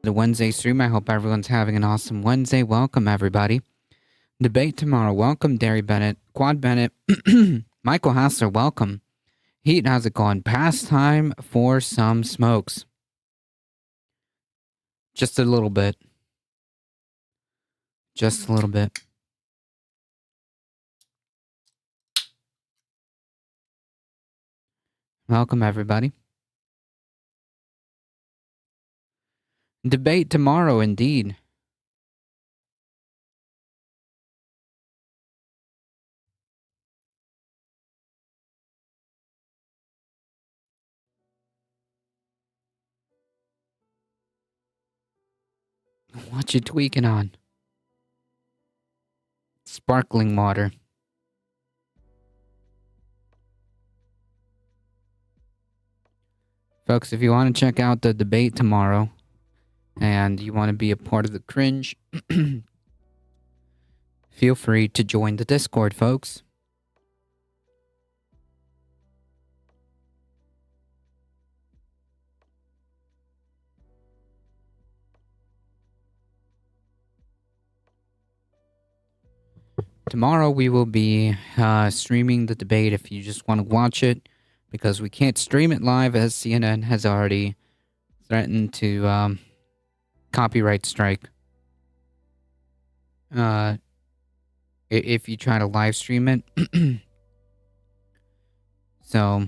The Wednesday stream. I hope everyone's having an awesome Wednesday. Welcome, everybody. Debate tomorrow. Welcome, Derry Bennett, Quad Bennett, Michael Hassler. Welcome. Heat, how's it going? Past time for some smokes. Just a little bit. Just a little bit. Welcome, everybody. Debate tomorrow, indeed. What you tweaking on? Sparkling water. Folks, if you want to check out the debate tomorrow and you want to be a part of the cringe, feel free to join the Discord, folks. Tomorrow we will be streaming the debate if you just want to watch it, because we can't stream it live as CNN has already threatened to copyright strike. If you try to live stream it. So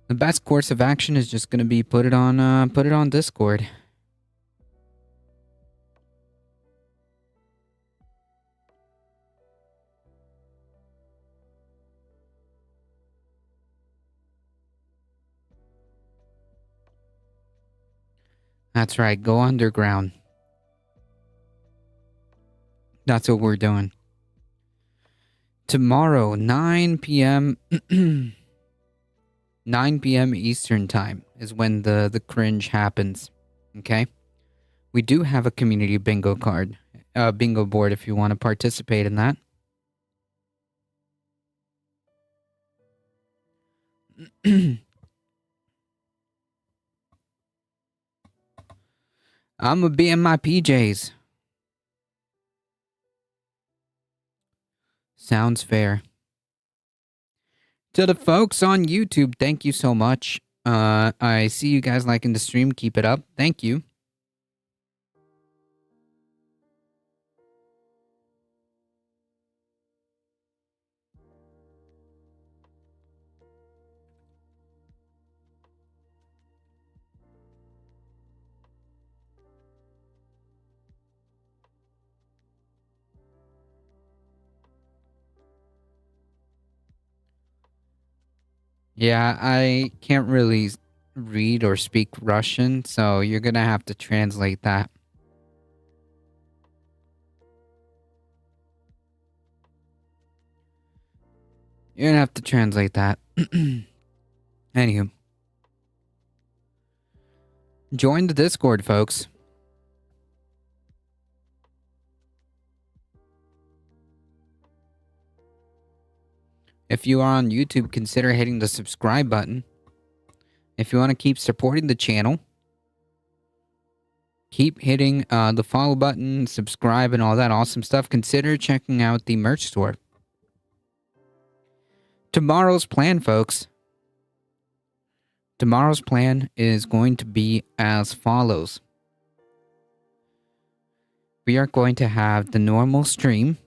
the best course of action is just going to be put it on Discord. That's right, go underground. That's what we're doing. Tomorrow, 9 p.m. 9 p.m. Eastern time is when the cringe happens. Okay? We do have a community bingo card, bingo board if you want to participate in that. I'm gonna be in my PJs. Sounds fair. To the folks on YouTube, thank you so much. I see you guys liking the stream. Keep it up. Thank you. Yeah, I can't really read or speak Russian, so you're gonna have to translate that. You're gonna have to translate that. Anywho. Join the Discord, folks. If you are on YouTube, consider hitting the subscribe button. If you want to keep supporting the channel, keep hitting the follow button, subscribe, and all that awesome stuff. Consider checking out the merch store. Tomorrow's plan, folks. Tomorrow's plan is going to be as follows. We are going to have the normal stream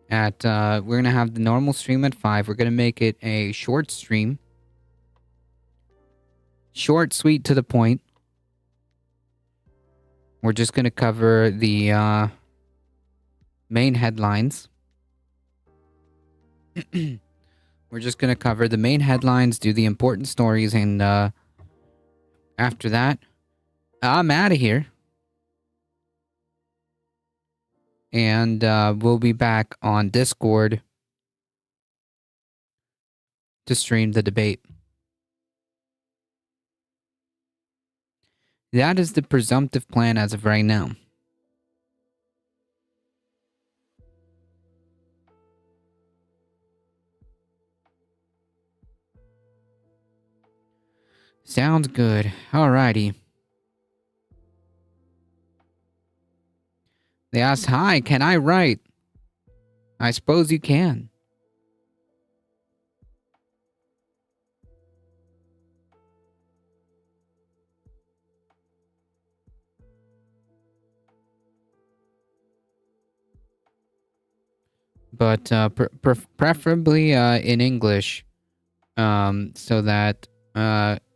at, we're going to have the normal stream at 5. We're going to make it a short stream. Short, sweet, to the point. We're just going to cover the main headlines. We're just going to cover the main headlines, do the important stories, and after that, I'm out of here. And we'll be back on Discord to stream the debate. That is the presumptive plan as of right now. Sounds good. Alrighty. They asked, hi, can I write? I suppose you can. But preferably in English, so that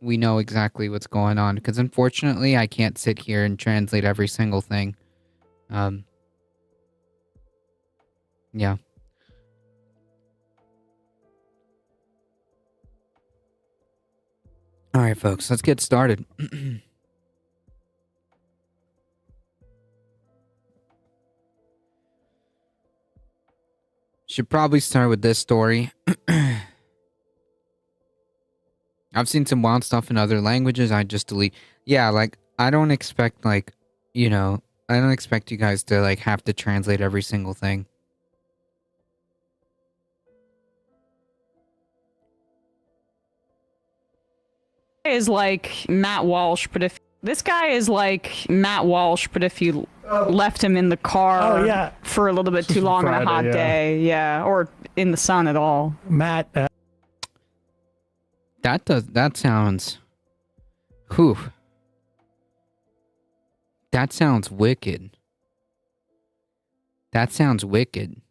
we know exactly what's going on. Because unfortunately, I can't sit here and translate every single thing. Yeah. All right, folks, let's get started. Should probably start with this story. I've seen some wild stuff in other languages. I just delete. Yeah, like, I don't expect, like, I don't expect you guys to, like, have to translate every single thing. Is like Matt Walsh, but if this guy is like Matt Walsh, but if you left him in the car for a little bit too long on a hot day, or in the sun at all. Matt, that sounds, whew. That sounds wicked. That sounds wicked.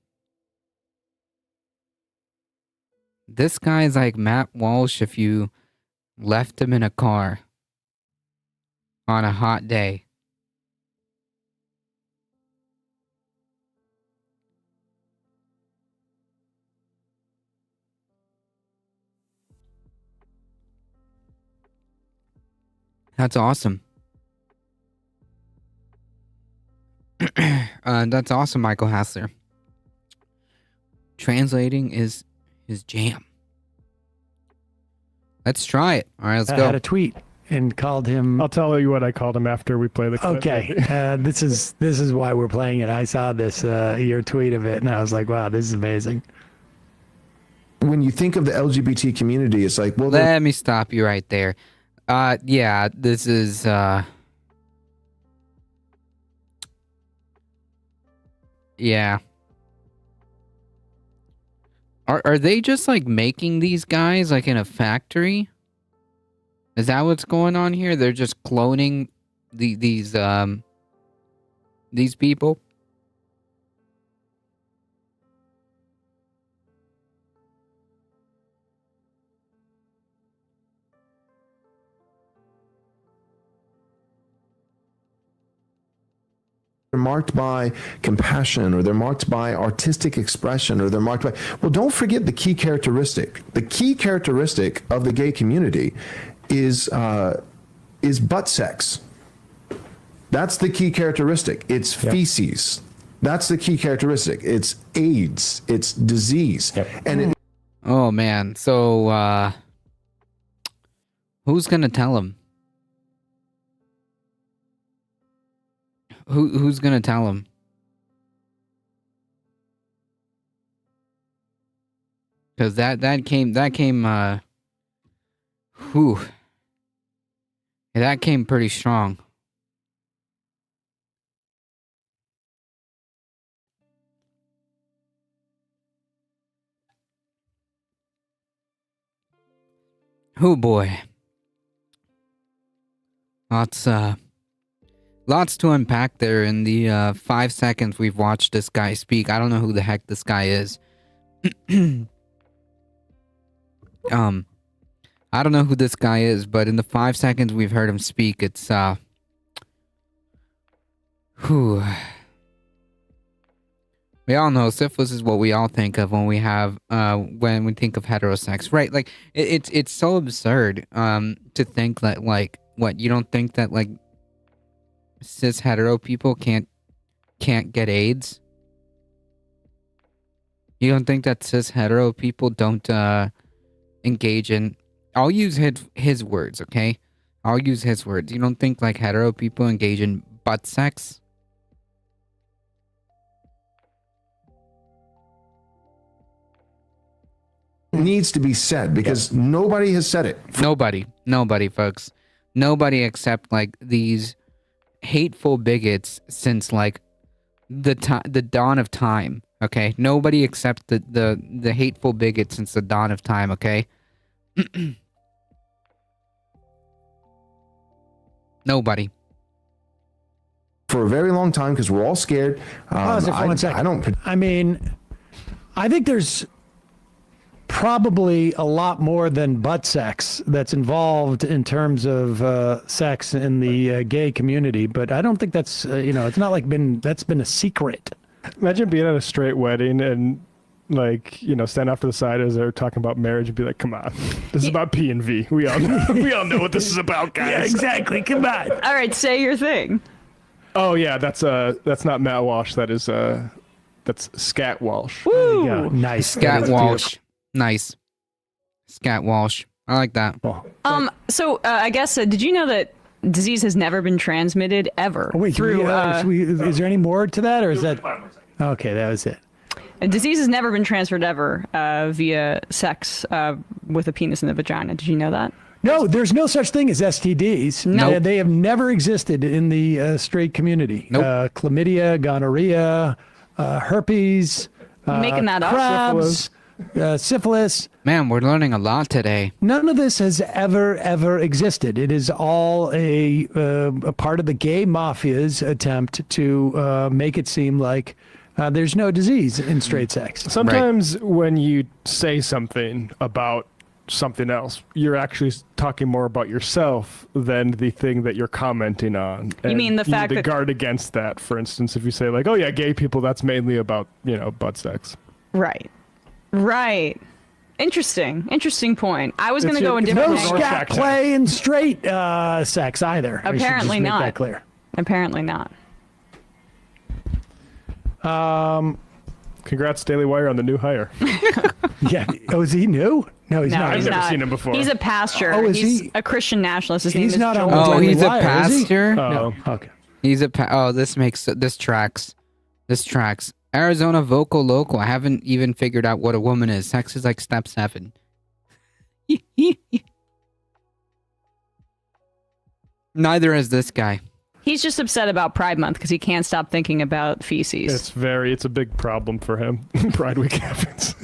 This guy's like Matt Walsh if you left him in a car on a hot day. That's awesome. That's awesome, Michael Hassler. Translating is his jam. Let's try it. All right, let's go. I had a tweet and called him. I'll tell you what I called him after we play the clip. Okay, this is why we're playing it. I saw this your tweet of it, and I was like, wow, this is amazing. When you think of the LGBT community, it's like, well, let me stop you right there. Yeah, this is yeah. Are they just like making these guys like in a factory? Is that what's going on here? They're just cloning these people? they're marked by compassion, or they're marked by artistic expression, or they're marked by, well, don't forget the key characteristic. The key characteristic of the gay community is butt sex. That's the key characteristic. It's feces. That's the key characteristic. It's AIDS. It's disease. And oh man, so who's gonna tell him? Who's gonna tell him? Because that came whew. That came pretty strong. Oh boy. Lots to unpack there in the 5 seconds we've watched this guy speak. I don't know who the heck this guy is. I don't know who this guy is, but in the 5 seconds we've heard him speak, it's whew. We all know syphilis is what we all think of when we think of heterosex, right? Like it's so absurd to think that, like, what, you don't think that like cis hetero people can't get AIDS? You don't think that cis hetero people don't engage in, I'll use his words, okay? I'll use his words. You don't think like hetero people engage in butt sex? needs to be said, because nobody has said it. Nobody, folks. Nobody except like these hateful bigots since like the dawn of time. Okay, nobody except the hateful bigots since the dawn of time. Okay. Nobody. For a very long time, because we're all scared. Pause it for 1 second. I mean, I think there's probably a lot more than butt sex that's involved in terms of sex in the gay community, but I don't think that's it's not like that's been a secret. Imagine being at a straight wedding and like, stand off to the side as they're talking about marriage and be like, come on, this is about P and V. We all know what this is about, guys. Yeah, exactly. Come on. All right, say your thing. Oh yeah, that's not Matt Walsh. That's Scat Walsh. Woo! Nice. Scat Walsh. Nice. Scat Walsh. I like that. So I guess did you know that disease has never been transmitted ever? Oh, wait, through is there any more to that, or is that okay? That was it. Disease has never been transferred ever via sex with a penis in the vagina. Did you know that? No, there's no such thing as STDs. No. They have never existed in the straight community. Nope. Chlamydia, gonorrhea, herpes, Making that up. crabs, syphilis. Man, we're learning a lot today. None of this has ever existed. It is all a part of the gay mafia's attempt to make it seem like there's no disease in straight sex. Sometimes when you say something about something else, you're actually talking more about yourself than the thing that you're commenting on. You mean the fact that guard against that? For instance, if you say like, oh yeah, gay people, that's mainly about, butt sex. Right. Interesting point. I was going to go in different No angles. scat play in straight sex either. Apparently not. Make that clear. Apparently not. Congrats, Daily Wire, on the new hire. Yeah. Oh, is he new? No, he's No, not. I've he's never not. seen him before. He's a pastor. Oh, is he's he? a Christian nationalist. His name He's is not on Joel the Oh, Daily he's a Wire, is he? pastor? No. Okay. He's a oh, this tracks. This tracks. Arizona vocal local. I haven't even figured out what a woman is. Sex is like step 7. Neither is this guy. He's just upset about Pride Month because he can't stop thinking about feces. It's a big problem for him. Pride Week happens.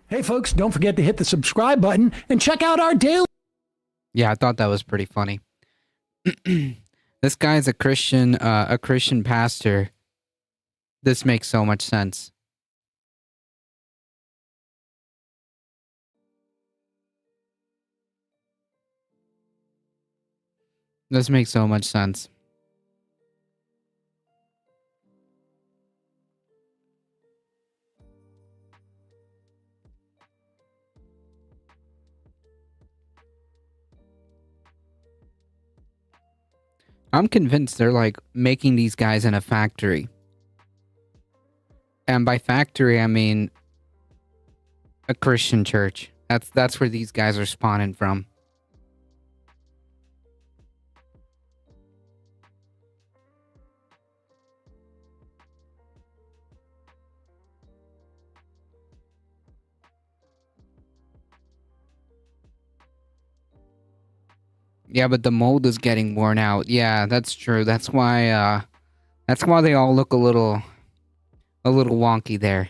Hey, folks, don't forget to hit the subscribe button and check out our daily. Yeah, I thought that was pretty funny. This guy's a Christian pastor. This makes so much sense. This makes so much sense. I'm convinced they're like making these guys in a factory. And by factory, I mean a Christian church. That's where these guys are spawning from. Yeah, but the mold is getting worn out. Yeah, that's true. That's why they all look a little wonky there.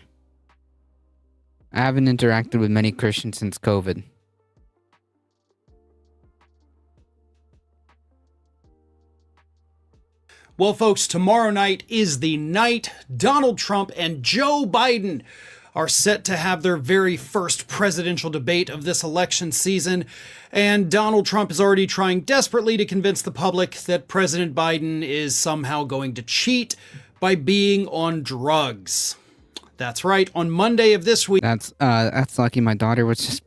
I haven't interacted with many Christians since COVID. Well, folks, tomorrow night is the night Donald Trump and Joe Biden are set to have their very first presidential debate of this election season. And Donald Trump is already trying desperately to convince the public that President Biden is somehow going to cheat by being on drugs. That's right. On Monday of this week, That's lucky my daughter was just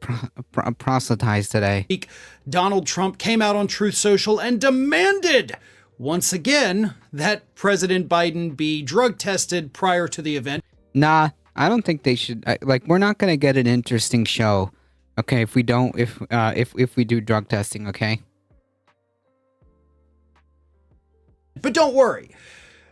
proselytized today. Donald Trump came out on Truth Social and demanded once again that President Biden be drug tested prior to the event. Nah, I don't think they should. We're not gonna get an interesting show, okay? If we don't, if we do drug testing, okay? But don't worry,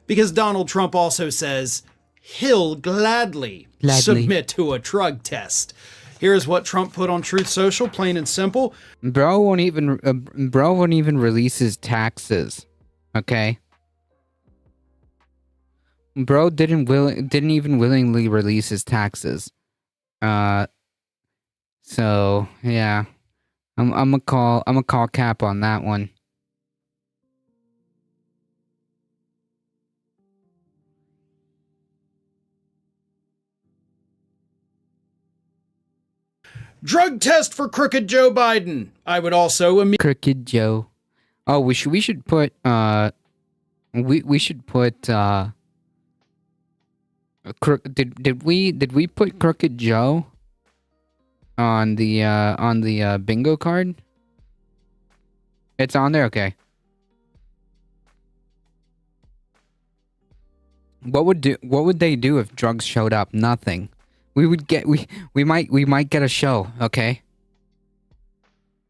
because Donald Trump also says he'll gladly submit to a drug test. Here's what Trump put on Truth Social, plain and simple. Bro won't even release his taxes, okay? Bro didn't even willingly release his taxes. So yeah, I'm gonna call cap on that one. Drug test for crooked Joe Biden. I would also Crooked Joe. Oh, we should put we should put did we put Crooked Joe on the bingo card? It's on there, okay. What would they do if drugs showed up? Nothing. We might get a show, okay?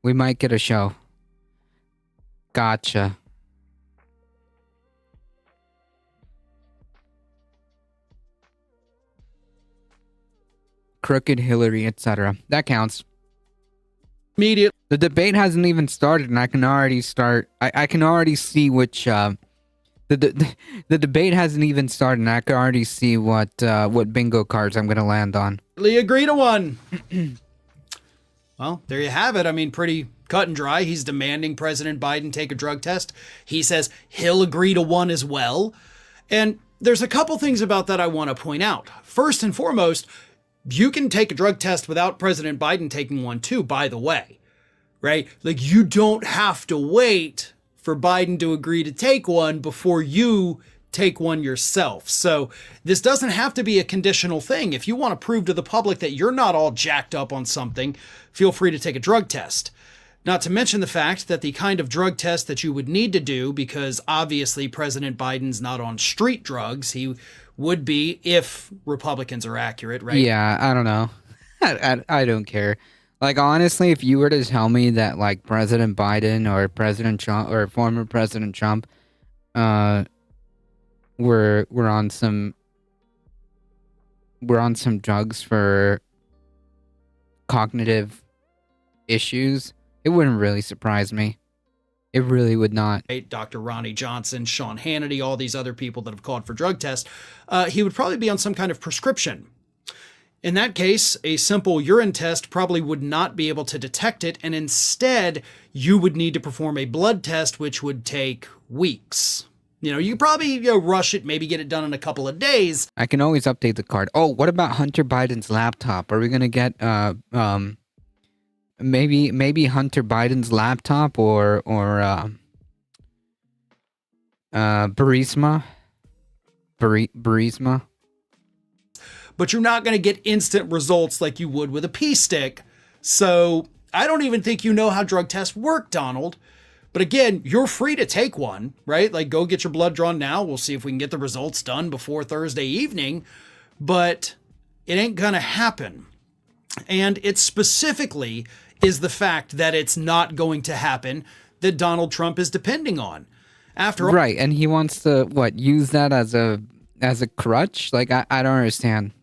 We might get a show. Gotcha. Crooked Hillary, etc. That counts. immediately The debate hasn't even started, and I can already start. I can already see which. The debate hasn't even started, and I can already see what bingo cards I'm gonna land on. agree to one. Well, there you have it. I mean, pretty cut and dry. He's demanding President Biden take a drug test. He says he'll agree to one as well. And there's a couple things about that I want to point out. First and foremost, you can take a drug test without President Biden taking one too, by the way, right? Like, you don't have to wait for Biden to agree to take one before you take one yourself. So this doesn't have to be a conditional thing. If you want to prove to the public that you're not all jacked up on something, feel free to take a drug test. Not to mention the fact that the kind of drug test that you would need to do, because obviously President Biden's not on street drugs, he would be if Republicans are accurate, right? Yeah, I don't know. I don't care. Like, honestly, if you were to tell me that, like, President Biden or President Trump or former President Trump were on some drugs for cognitive issues, it wouldn't really surprise me. It really would not. Dr. Ronnie Johnson, Sean Hannity, all these other people that have called for drug tests, he would probably be on some kind of prescription. In that case, a simple urine test probably would not be able to detect it, and instead, you would need to perform a blood test, which would take weeks. You know, you probably rush it, maybe get it done in a couple of days. I can always update the card. Oh, what about Hunter Biden's laptop? Are we gonna get maybe Hunter Biden's laptop or Burisma? Burisma? But you're not going to get instant results like you would with a pee stick. So I don't even think you know how drug tests work, Donald. But again, you're free to take one, right? Like, go get your blood drawn now. We'll see if we can get the results done before Thursday evening. But it ain't going to happen. And it specifically is the fact that it's not going to happen that Donald Trump is depending on. After all, right, and he wants to, use that as a crutch? Like, I don't understand.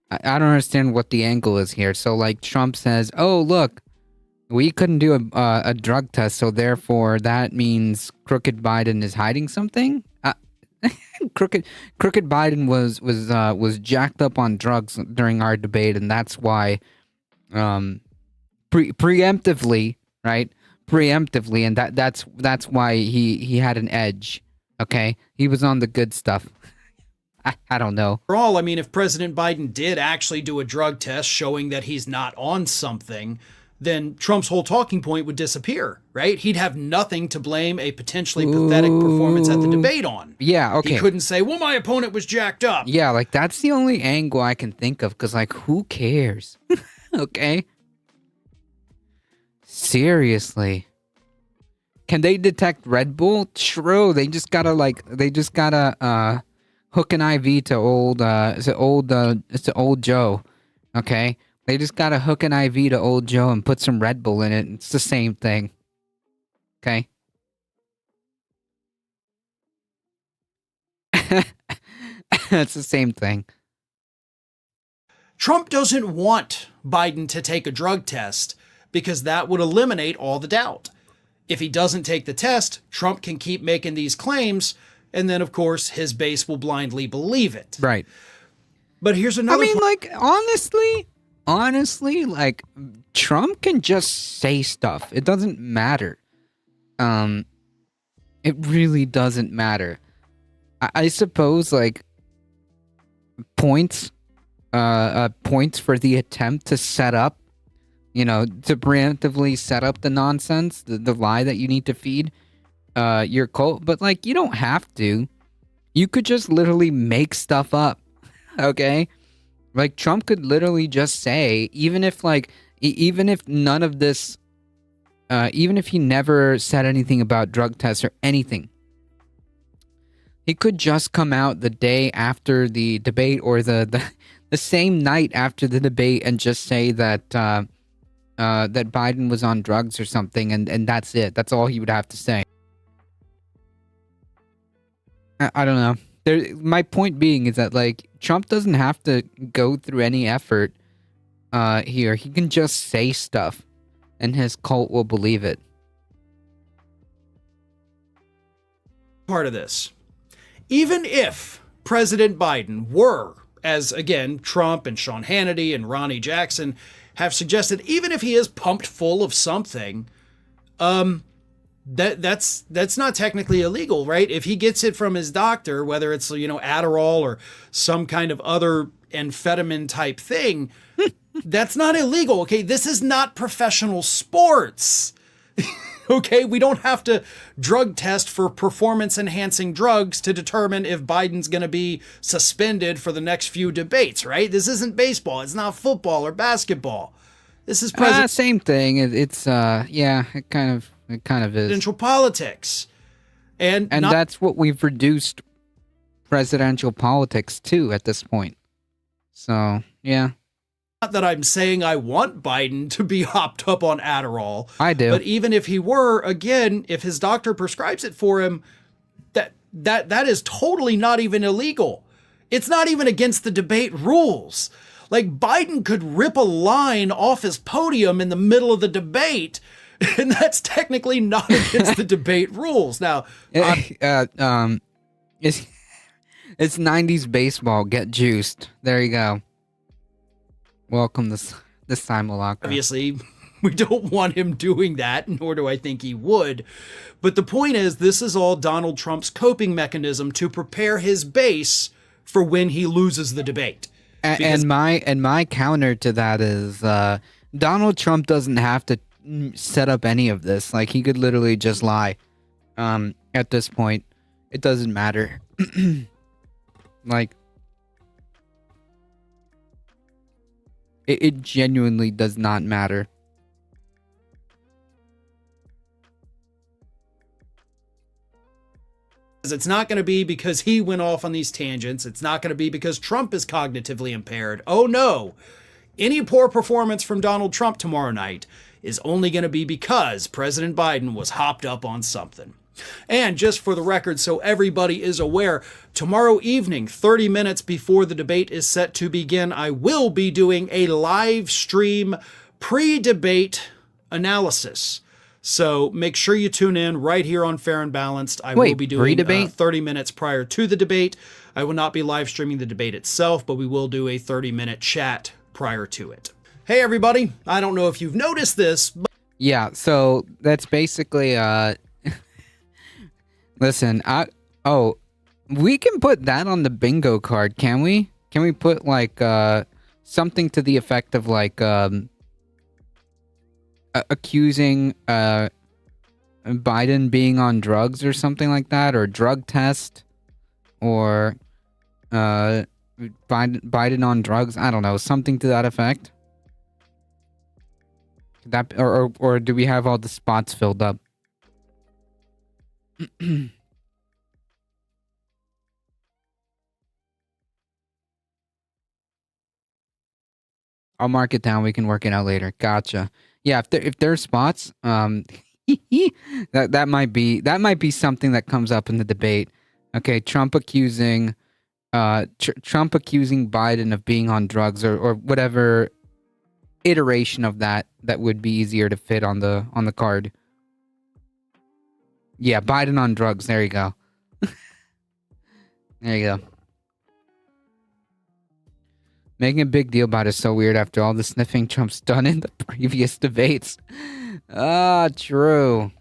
I don't understand what the angle is here. So, like, Trump says, oh, look, we couldn't do a drug test, so therefore that means Crooked Biden is hiding something? Crooked Biden was jacked up on drugs during our debate, and that's why preemptively, right? Preemptively, and that's why he had an edge. Okay, he was on the good stuff. I don't know. For all, I mean, if President Biden did actually do a drug test showing that he's not on something, then Trump's whole talking point would disappear, right? He'd have nothing to blame a potentially pathetic performance at the debate on. Yeah, okay. He couldn't say, well, my opponent was jacked up. Yeah, like, that's the only angle I can think of, because, like, who cares? Okay? Seriously. Can they detect Red Bull? True. They just gotta hook an IV to old Joe. Okay? They just gotta hook an IV to old Joe and put some Red Bull in it. It's the same thing. Okay? It's the same thing. Trump doesn't want Biden to take a drug test because that would eliminate all the doubt. If he doesn't take the test, Trump can keep making these claims, and then, of course, his base will blindly believe it. Right. But here's another... I mean, like, honestly, like, Trump can just say stuff. It doesn't matter. It really doesn't matter. I suppose, like, points for the attempt to set up, to preemptively set up the nonsense, the lie that you need to feed your cult. But, like, you don't have to. You could just literally make stuff up, okay? Like, Trump could literally just say, even if none of this, even if he never said anything about drug tests or anything, he could just come out the day after the debate or the same night after the debate and just say that that Biden was on drugs or something, and that's it. That's all he would have to say. I don't know. My point being is that, like, Trump doesn't have to go through any effort here. He can just say stuff, and his cult will believe it. Part of this. Even if President Biden were, as again, Trump and Sean Hannity and Ronnie Jackson have suggested, even if he is pumped full of something, that's not technically illegal, right? If he gets it from his doctor, whether it's, Adderall or some kind of other amphetamine type thing, that's not illegal. Okay, this is not professional sports. Okay, we don't have to drug test for performance-enhancing drugs to determine if Biden's going to be suspended for the next few debates, right? This isn't baseball. It's not football or basketball. This is same thing. It kind of is presidential politics, and that's what we've reduced presidential politics too at this point. So, yeah. Not that I'm saying I want Biden to be hopped up on Adderall. I do. But even if he were, again, if his doctor prescribes it for him, that is totally not even illegal. It's not even against the debate rules. Like, Biden could rip a line off his podium in the middle of the debate, and that's technically not against the debate rules. Now, it's 90s baseball. Get juiced. There you go. Welcome this simulacra. Obviously, we don't want him doing that, nor do I think he would. But the point is, this is all Donald Trump's coping mechanism to prepare his base for when he loses the debate. And my counter to that is Donald Trump doesn't have to set up any of this. Like, he could literally just lie. At this point, it doesn't matter. Like, it genuinely does not matter. It's not going to be because he went off on these tangents. It's not going to be because Trump is cognitively impaired. Oh no. Any poor performance from Donald Trump tomorrow night is only going to be because President Biden was hopped up on something. And just for the record, so everybody is aware, tomorrow evening, 30 minutes before the debate is set to begin, I will be doing a live stream pre-debate analysis. So make sure you tune in right here on Fair and Balanced. I will be doing 30 minutes prior to the debate. I will not be live streaming the debate itself, but we will do a 30-minute chat prior to it. Hey, everybody. I don't know if you've noticed this, but yeah, so that's basically, listen, we can put that on the bingo card, can we? Can we put, like, something to the effect of, like, accusing Biden being on drugs or something like that, or drug test, or Biden on drugs? I don't know, something to that effect. That or do we have all the spots filled up? I'll mark it down. We can work it out later. Gotcha. Yeah, if there are spots, that might be something that comes up in the debate. Okay, Trump accusing Biden of being on drugs, or whatever iteration of that would be easier to fit on the card. Yeah, Biden on drugs. There you go. There you go. Making a big deal about it is so weird after all the sniffing Trump's done in the previous debates. Ah, true.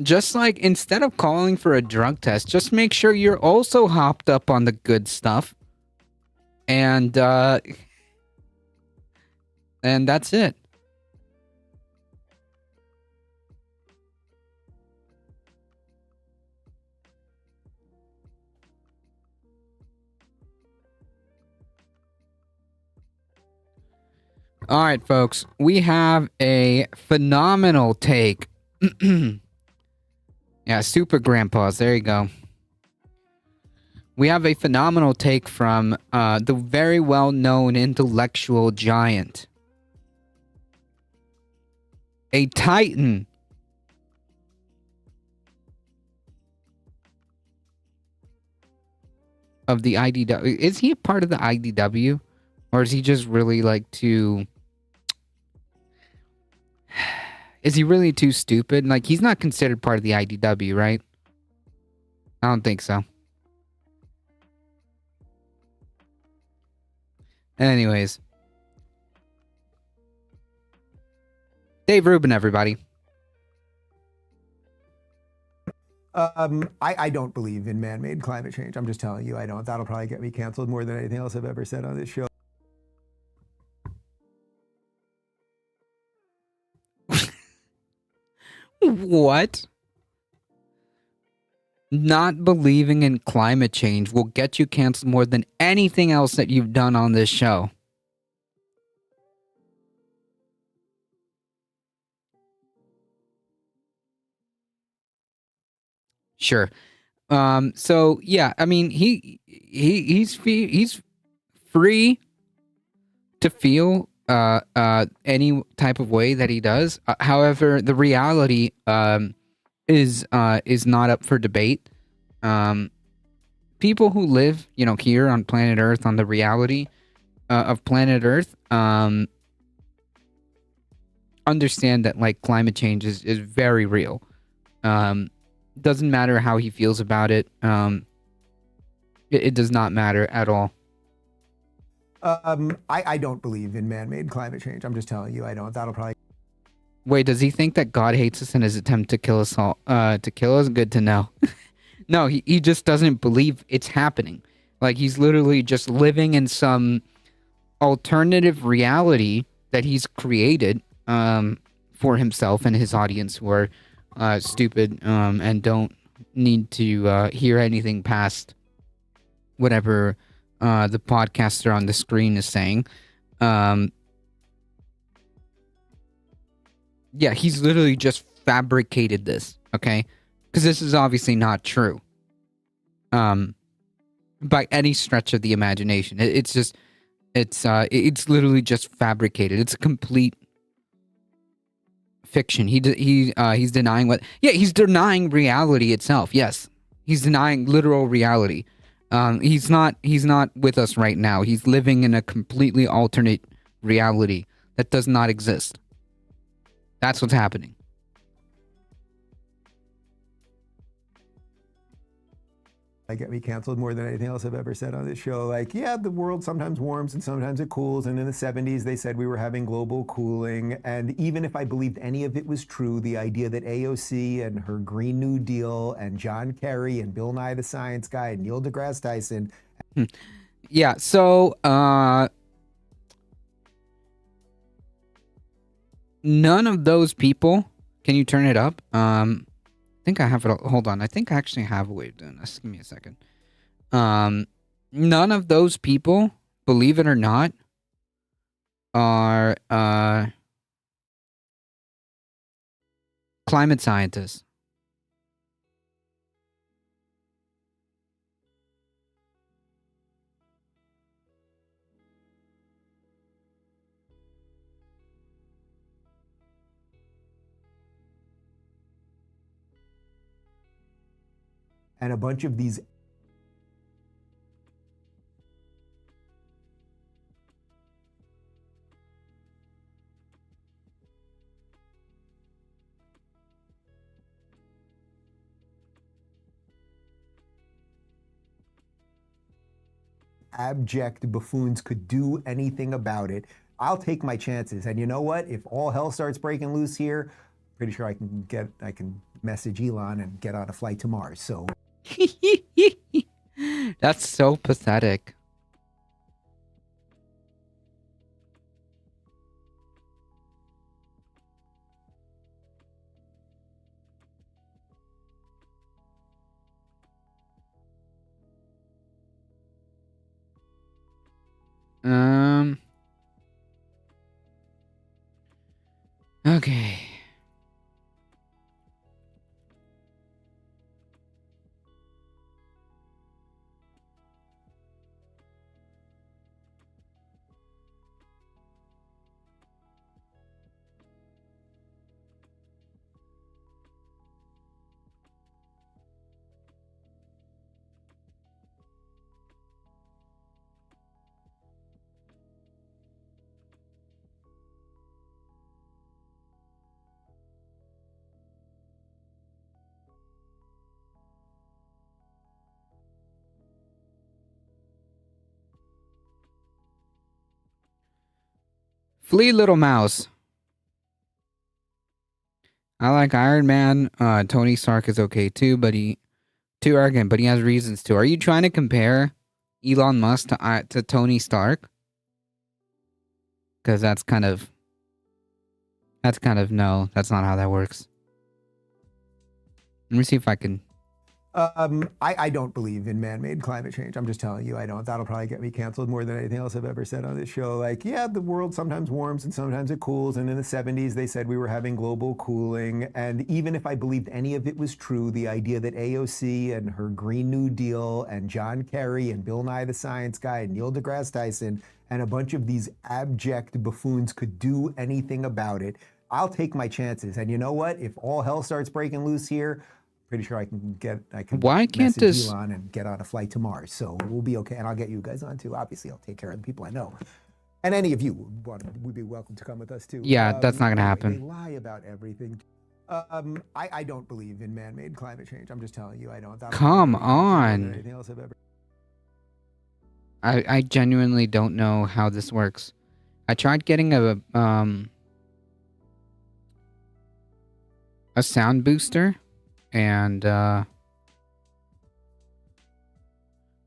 Just like, instead of calling for a drug test, just make sure you're also hopped up on the good stuff. And that's it. All right, folks, we have a phenomenal take. Yeah, super grandpas. There you go. We have a phenomenal take from the very well-known intellectual giant. A titan. Of the IDW. Is he a part of the IDW? Or is he just really like too... Is he really too stupid? Like, he's not considered part of the IDW, right? I don't think so. Anyways. Dave Rubin, everybody. I don't believe in man-made climate change. I'm just telling you, I don't. That'll probably get me canceled more than anything else I've ever said on this show. What? Not believing in climate change will get you canceled more than anything else that you've done on this show. Sure. So yeah, I mean, he's free to feel any type of way that he does. However, the reality is not up for debate. People who live, here on planet Earth, on the reality of planet Earth, understand that like climate change is very real. Doesn't matter how he feels about it. It does not matter at all. I don't believe in man-made climate change. I'm just telling you, I don't. That'll probably. Wait, does he think that God hates us in his attempt to kill us all? To kill us? Good to know. No, he just doesn't believe it's happening. Like, he's literally just living in some alternative reality that he's created for himself and his audience, who are stupid and don't need to hear anything past whatever the podcaster on the screen is saying. Yeah, he's literally just fabricated this, okay? Because this is obviously not true. By any stretch of the imagination. It's literally just fabricated. It's a complete fiction. He's denying what... Yeah, he's denying reality itself, yes. He's denying literal reality. He's not with us right now. He's living in a completely alternate reality that does not exist. That's what's happening. Get me canceled more than anything else I've ever said on this show. Like, yeah, the world sometimes warms and sometimes it cools. And in the 70s, they said we were having global cooling. And even if I believed any of it was true, the idea that AOC and her Green New Deal and John Kerry and Bill Nye the Science Guy and Neil deGrasse Tyson. Yeah, so none of those people. Can you turn it up? I think I have it. Hold on. I think I actually have a way of doing this. Give me a second. None of those people, believe it or not, are climate scientists. And a bunch of these abject buffoons could do anything about it. I'll take my chances. And you know what? If all hell starts breaking loose here, pretty sure I can message Elon and get on a flight to Mars. So That's so pathetic. Okay. Flee, little mouse. I like Iron Man. Tony Stark is okay too, but too arrogant, but he has reasons to. Are you trying to compare Elon Musk to Tony Stark? Because that's kind of no, that's not how that works. Let me see if I can I don't believe in man-made climate change. I'm just telling you, I don't. That'll probably get me canceled more than anything else I've ever said on this show. Like, yeah, the world sometimes warms and sometimes it cools. And in the 70s, they said we were having global cooling. And even if I believed any of it was true, the idea that AOC and her Green New Deal and John Kerry and Bill Nye the Science Guy and Neil deGrasse Tyson and a bunch of these abject buffoons could do anything about it, I'll take my chances. And you know what? If all hell starts breaking loose here, pretty sure I can Why can't message this Elon and get on a flight to Mars. So we'll be okay. And I'll get you guys on too. Obviously, I'll take care of the people I know. And any of you would be welcome to come with us too. Yeah, that's not gonna They happen. lie about everything. I don't believe in man-made climate change. I'm just telling you, I don't. That'll Come be more than on. anything else I've ever. I genuinely don't know how this works. I tried getting a sound booster and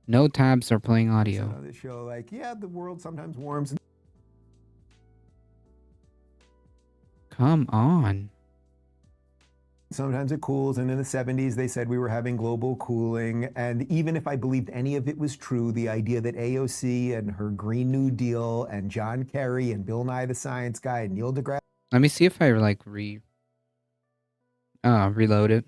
no tabs are playing audio. On this show, like, yeah, the world sometimes warms. Come on. Sometimes it cools, and in the 70s, they said we were having global cooling. And even if I believed any of it was true, the idea that AOC and her Green New Deal and John Kerry and Bill Nye the Science Guy and Neil deGrasse. Let me see if I like reload it.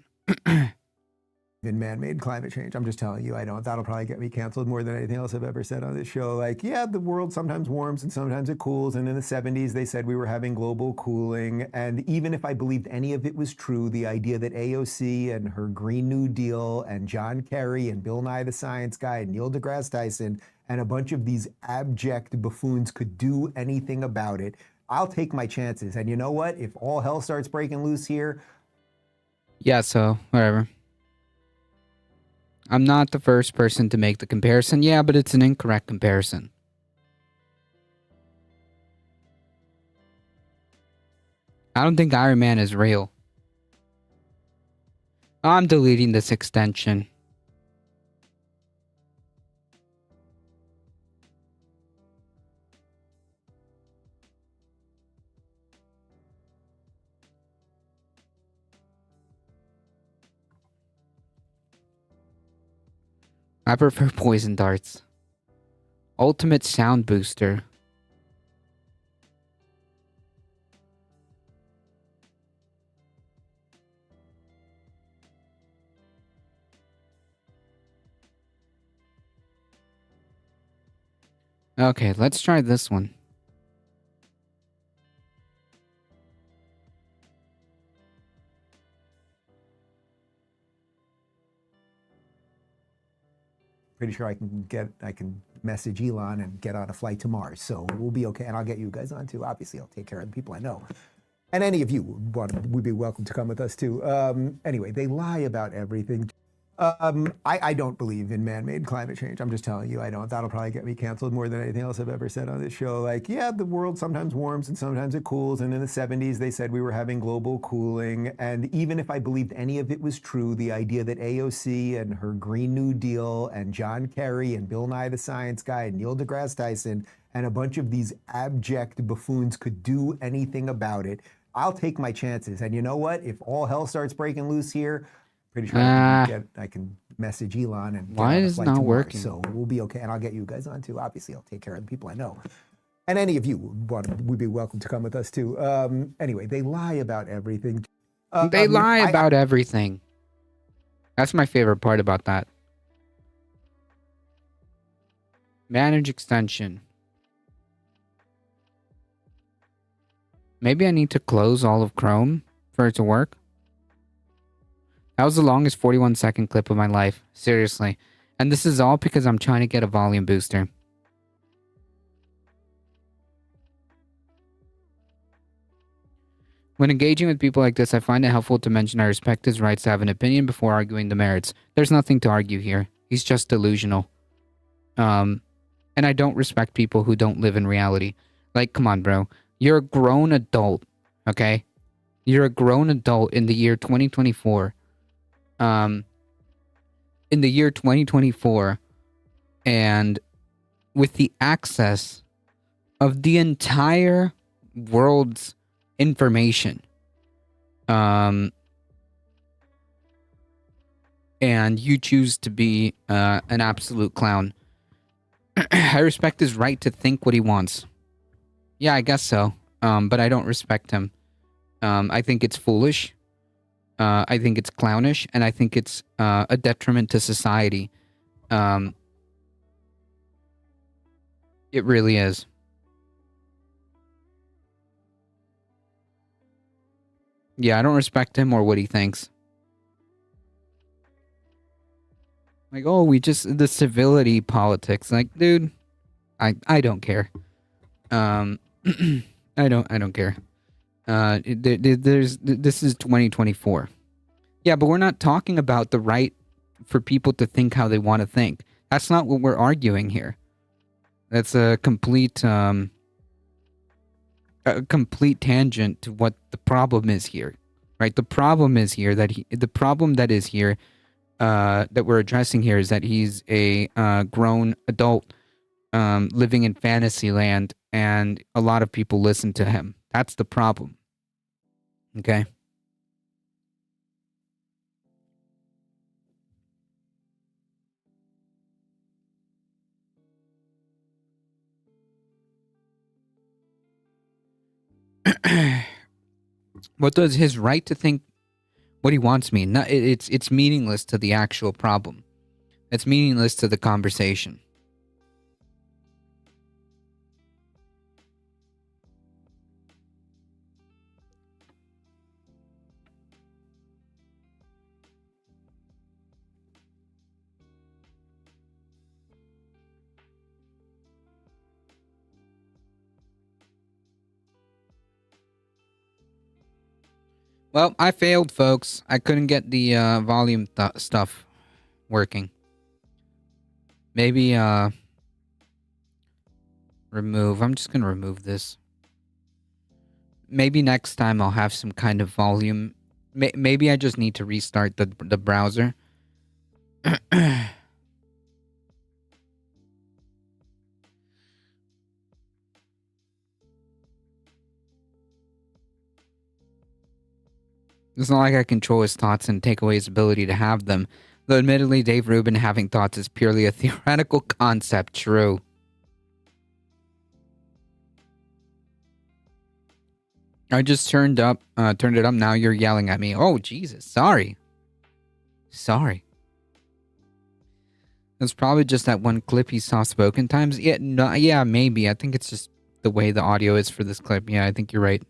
In man-made climate change. I'm just telling you, I don't. That'll probably get me canceled more than anything else I've ever said on this show. Like, yeah, the world sometimes warms and sometimes it cools. And in the 70s, they said we were having global cooling. And even if I believed any of it was true, the idea that AOC and her Green New Deal and John Kerry and Bill Nye the Science Guy and Neil deGrasse Tyson and a bunch of these abject buffoons could do anything about it, I'll take my chances. And you know what? If all hell starts breaking loose here. Yeah, so whatever. I'm not the first person to make the comparison. Yeah, but it's an incorrect comparison. I don't think Iron Man is real. I'm deleting this extension. I prefer poison darts. Ultimate sound booster. Okay, let's try this one. Pretty sure I can message Elon and get on a flight to Mars. So we'll be okay. And I'll get you guys on too. Obviously, I'll take care of the people I know. And any of you would be welcome to come with us too. Anyway, they lie about everything. I don't believe in man-made climate change. I'm just telling you, I don't. That'll probably get me canceled more than anything else I've ever said on this show. Like, yeah, the world sometimes warms and sometimes it cools. And in the 70s, they said we were having global cooling. And even if I believed any of it was true, the idea that AOC and her Green New Deal and John Kerry and Bill Nye the Science Guy and Neil deGrasse Tyson and a bunch of these abject buffoons could do anything about it, I'll take my chances. And you know what? If all hell starts breaking loose here, pretty sure I can message Elon and get why on a is flight not to Mars. working? So we'll be okay. And I'll get you guys on too. Obviously, I'll take care of the people I know. And any of you would be welcome to come with us too. Anyway, they lie about everything. They lie about everything. That's my favorite part about that. Manage extension. Maybe I need to close all of Chrome for it to work. That was the longest 41-second clip of my life. Seriously. And this is all because I'm trying to get a volume booster. When engaging with people like this, I find it helpful to mention I respect his rights to have an opinion before arguing the merits. There's nothing to argue here. He's just delusional. And I don't respect people who don't live in reality. Like, come on, bro. You're a grown adult, okay? You're a grown adult in the year 2024. In the year 2024, and with the access of the entire world's information, and you choose to be an absolute clown. I respect his right to think what he wants. Yeah, I guess so. But I don't respect him. I think it's foolish. I think it's clownish, and I think it's a detriment to society. It really is. Yeah, I don't respect him or what he thinks. Like, oh, the civility politics. Like, dude, I don't care. I don't care. This is 2024. Yeah, but we're not talking about the right for people to think how they want to think. That's not what we're arguing here. That's a complete tangent to what the problem is here, right? The problem is here that that we're addressing here is that he's a grown adult living in fantasy land, and a lot of people listen to him. That's the problem. Okay. What does his right to think what he wants mean? It's meaningless to the actual problem. It's meaningless to the conversation. Well, I failed, folks. I couldn't get the volume stuff working. Maybe remove. I'm just gonna remove this. Maybe next time I'll have some kind of volume. Maybe I just need to restart the browser. It's not like I control his thoughts and take away his ability to have them. Though admittedly, Dave Rubin having thoughts is purely a theoretical concept. True. I just turned it up. Now you're yelling at me. Oh, Jesus. Sorry. It's probably just that one clip he saw spoken times. Yeah, no, yeah, maybe. I think it's just the way the audio is for this clip. Yeah, I think you're right.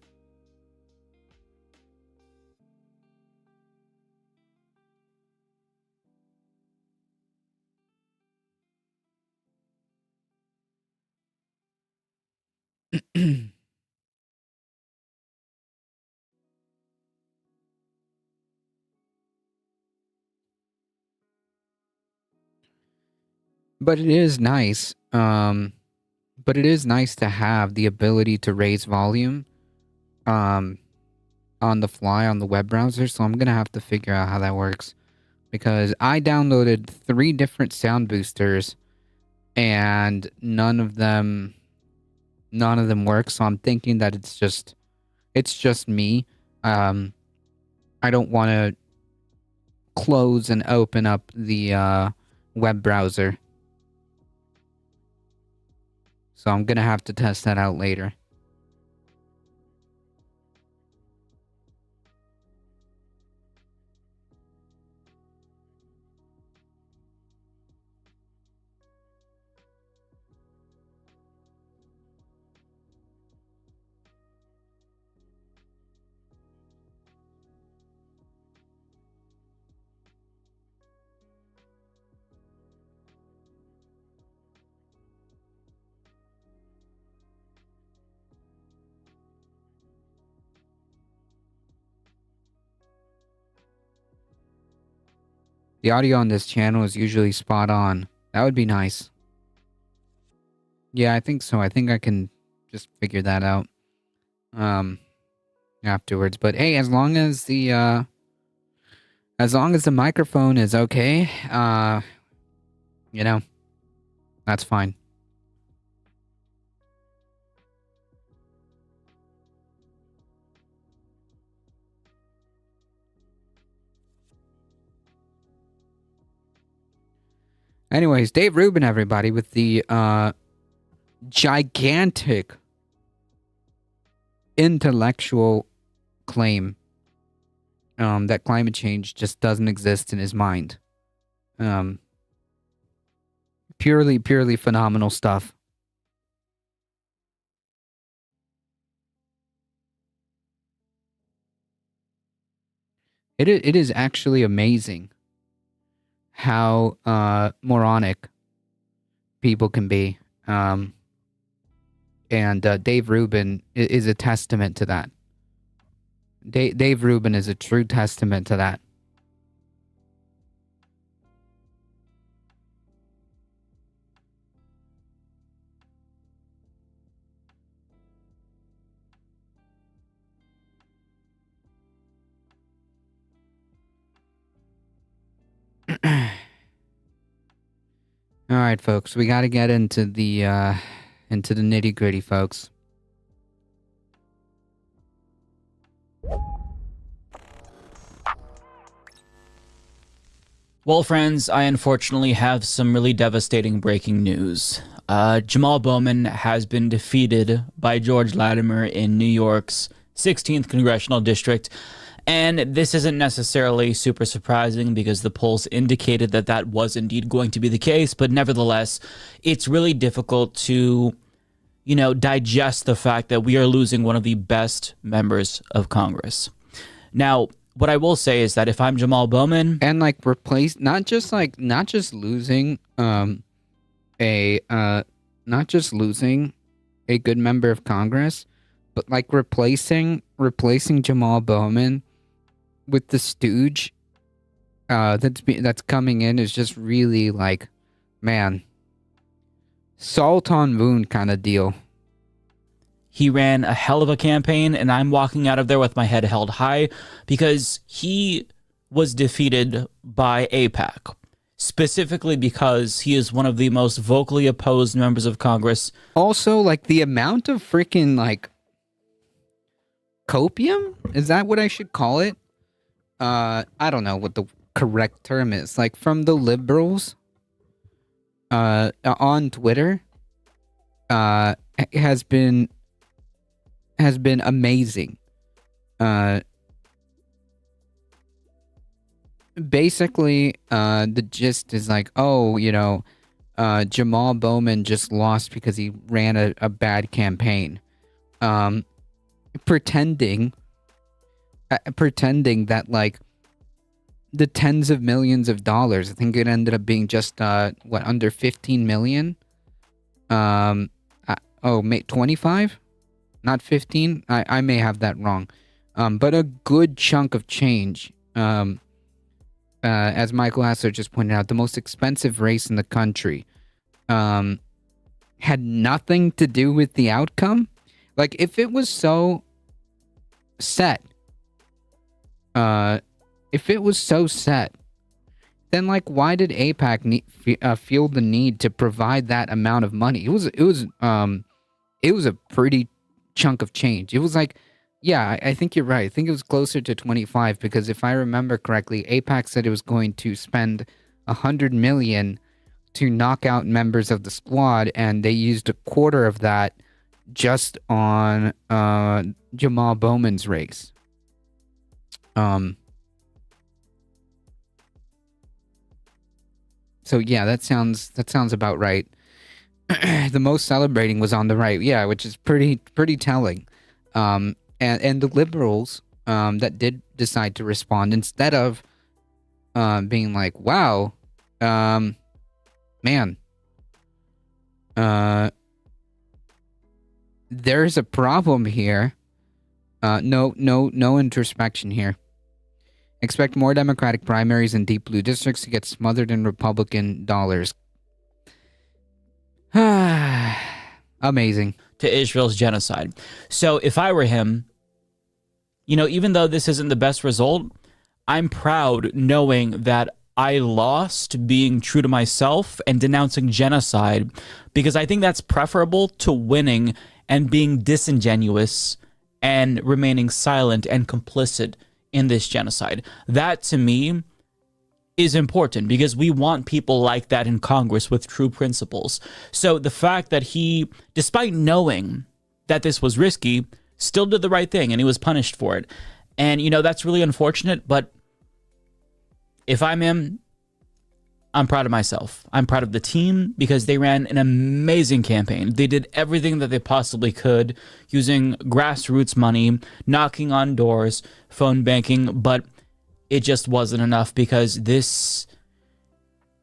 But it is nice. But it is nice to have the ability to raise volume on the fly on the web browser. So I'm gonna have to figure out how that works, because I downloaded 3 different sound boosters and none of them work. So I'm thinking that it's just me. I don't want to close and open up the web browser. So I'm gonna have to test that out later. The audio on this channel is usually spot on. That would be nice. Yeah, I think so. I think I can just figure that out afterwards. But hey, as long as the microphone is okay, that's fine. Anyways, Dave Rubin, everybody, with the gigantic intellectual claim that climate change just doesn't exist in his mind. Purely phenomenal stuff. It is actually amazing how moronic people can be. And Dave Rubin is a testament to that. Dave Rubin is a true testament to that. All right, folks, we got to get into the nitty gritty, folks. Well, friends, I unfortunately have some really devastating breaking news. Jamal Bowman has been defeated by George Latimer in New York's 16th Congressional District. And this isn't necessarily super surprising because the polls indicated that that was indeed going to be the case. But nevertheless, it's really difficult to, digest the fact that we are losing one of the best members of Congress. Now, what I will say is that if I'm Jamal Bowman and replace not just losing a good member of Congress, but replacing Jamal Bowman with the stooge that's coming in is just really man, salt on wound kind of deal. He ran a hell of a campaign, and I'm walking out of there with my head held high because he was defeated by AIPAC, specifically because he is one of the most vocally opposed members of Congress. Also, the amount of freaking, copium? Is that what I should call it? I don't know what the correct term is. From the liberals on Twitter has been amazing. Basically, the gist is Jamal Bowman just lost because he ran a bad campaign. Pretending that the tens of millions of dollars, I think it ended up being just under 15 million. 25? Not 15? I may have that wrong. But a good chunk of change. As Michael Hassler just pointed out, the most expensive race in the country had nothing to do with the outcome. If it was so set, then why did AIPAC feel the need to provide that amount of money? It was a pretty chunk of change. It was I think you're right. I think it was closer to 25 because if I remember correctly, AIPAC said it was going to spend $100 million to knock out members of the squad, and they used a quarter of that just on Jamal Bowman's race. So yeah, that sounds about right. The most celebrating was on the right, yeah, which is pretty telling. And the liberals that did decide to respond, instead of being wow, man, there's a problem here. No introspection here. Expect more Democratic primaries in deep blue districts to get smothered in Republican dollars. Amazing. To Israel's genocide. So if I were him, even though this isn't the best result, I'm proud knowing that I lost being true to myself and denouncing genocide, because I think that's preferable to winning and being disingenuous and remaining silent and complicit in this genocide. That, to me, is important because we want people like that in Congress with true principles. So the fact that he, despite knowing that this was risky, still did the right thing and he was punished for it. And, that's really unfortunate, but if I'm him, I'm proud of myself. I'm proud of the team because they ran an amazing campaign. They did everything that they possibly could using grassroots money, knocking on doors, phone banking, but it just wasn't enough because this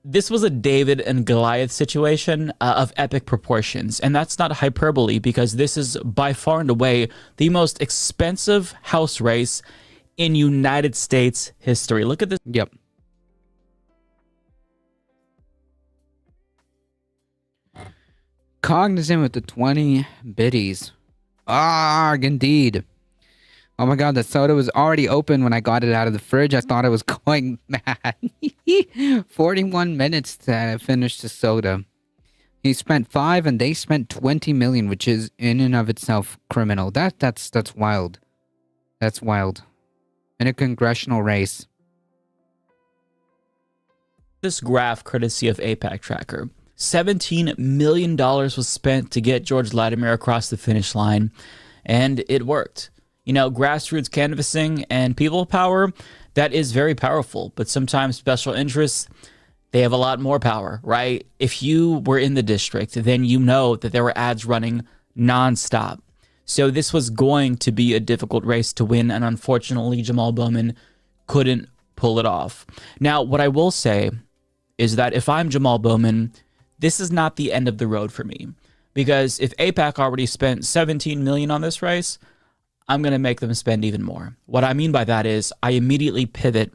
was a David and Goliath situation of epic proportions. And that's not hyperbole because this is by far and away the most expensive House race in United States history. Look at this. Yep. Cognizant with the 20 biddies. Arg, indeed. Oh my god, the soda was already open when I got it out of the fridge. I thought it was going mad. 41 minutes to finish the soda. He spent 5 and they spent 20 million, which is in and of itself criminal. That's wild. That's wild. In a congressional race. This graph courtesy of APAC Tracker. $17 million was spent to get George Latimer across the finish line, and it worked. Grassroots canvassing and people power, that is very powerful, but sometimes special interests, they have a lot more power, right? If you were in the district, then you know that there were ads running nonstop. So this was going to be a difficult race to win, and unfortunately, Jamal Bowman couldn't pull it off. Now, what I will say is that if I'm Jamal Bowman, this is not the end of the road for me, because if AIPAC already spent $17 million on this race, I'm going to make them spend even more. What I mean by that is I immediately pivot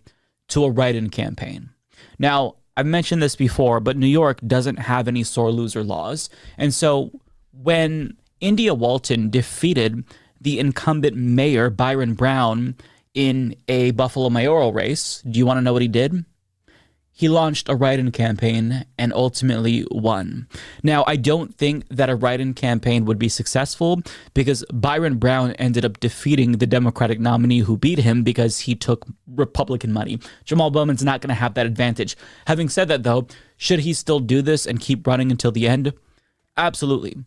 to a write-in campaign. Now, I've mentioned this before, but New York doesn't have any sore loser laws. And so when India Walton defeated the incumbent mayor, Byron Brown, in a Buffalo mayoral race, do you want to know what he did? He launched a write-in campaign and ultimately won. Now, I don't think that a write-in campaign would be successful because Byron Brown ended up defeating the Democratic nominee who beat him because he took Republican money. Jamal Bowman's not going to have that advantage. Having said that, though, should he still do this and keep running until the end? Absolutely,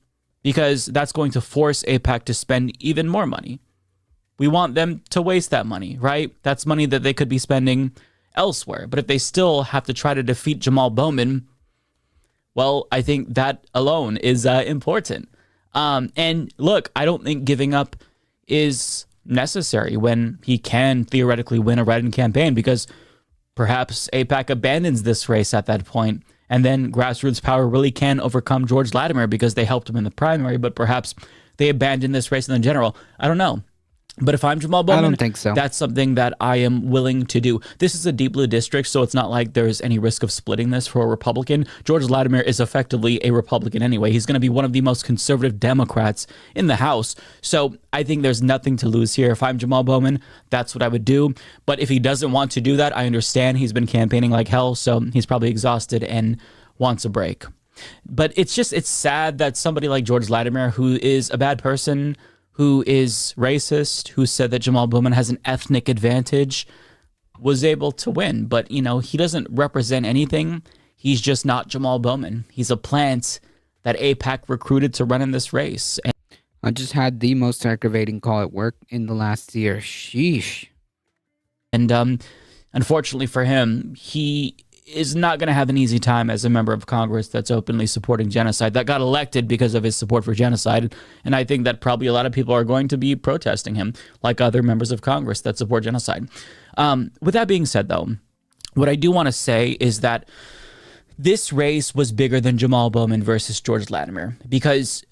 because that's going to force AIPAC to spend even more money. We want them to waste that money, right? That's money that they could be spending elsewhere. But if they still have to try to defeat Jamal Bowman, well, I think that alone is important. And look, I don't think giving up is necessary when he can theoretically win a write-in campaign, because perhaps AIPAC abandons this race at that point, and then grassroots power really can overcome George Latimer because they helped him in the primary, but perhaps they abandon this race in the general. I don't know. But if I'm Jamal Bowman, I don't think so. That's something that I am willing to do. This is a deep blue district, so it's not like there's any risk of splitting this for a Republican. George Latimer is effectively a Republican anyway. He's going to be one of the most conservative Democrats in the House. So I think there's nothing to lose here. If I'm Jamal Bowman, that's what I would do. But if he doesn't want to do that, I understand. He's been campaigning like hell, so he's probably exhausted and wants a break. But it's sad that somebody like George Latimer, who is a bad person, who is racist, who said that Jamal Bowman has an ethnic advantage, was able to win. But, he doesn't represent anything. He's just not Jamal Bowman. He's a plant that AIPAC recruited to run in this race. And I just had the most aggravating call at work in the last year. Sheesh. And unfortunately for him, he is not going to have an easy time as a member of Congress that's openly supporting genocide, that got elected because of his support for genocide. And I think that probably a lot of people are going to be protesting him, like other members of Congress that support genocide. With that being said, though, what I do want to say is that this race was bigger than Jamal Bowman versus George Latimer, because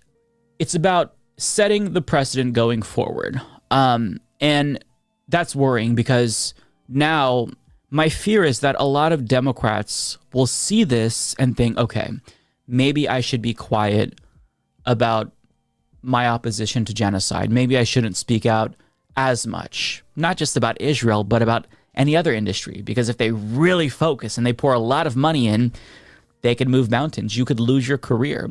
it's about setting the precedent going forward. And that's worrying, because now my fear is that a lot of Democrats will see this and think, okay, maybe I should be quiet about my opposition to genocide. Maybe I shouldn't speak out as much, not just about Israel, but about any other industry. Because if they really focus and they pour a lot of money in, they could move mountains. You could lose your career.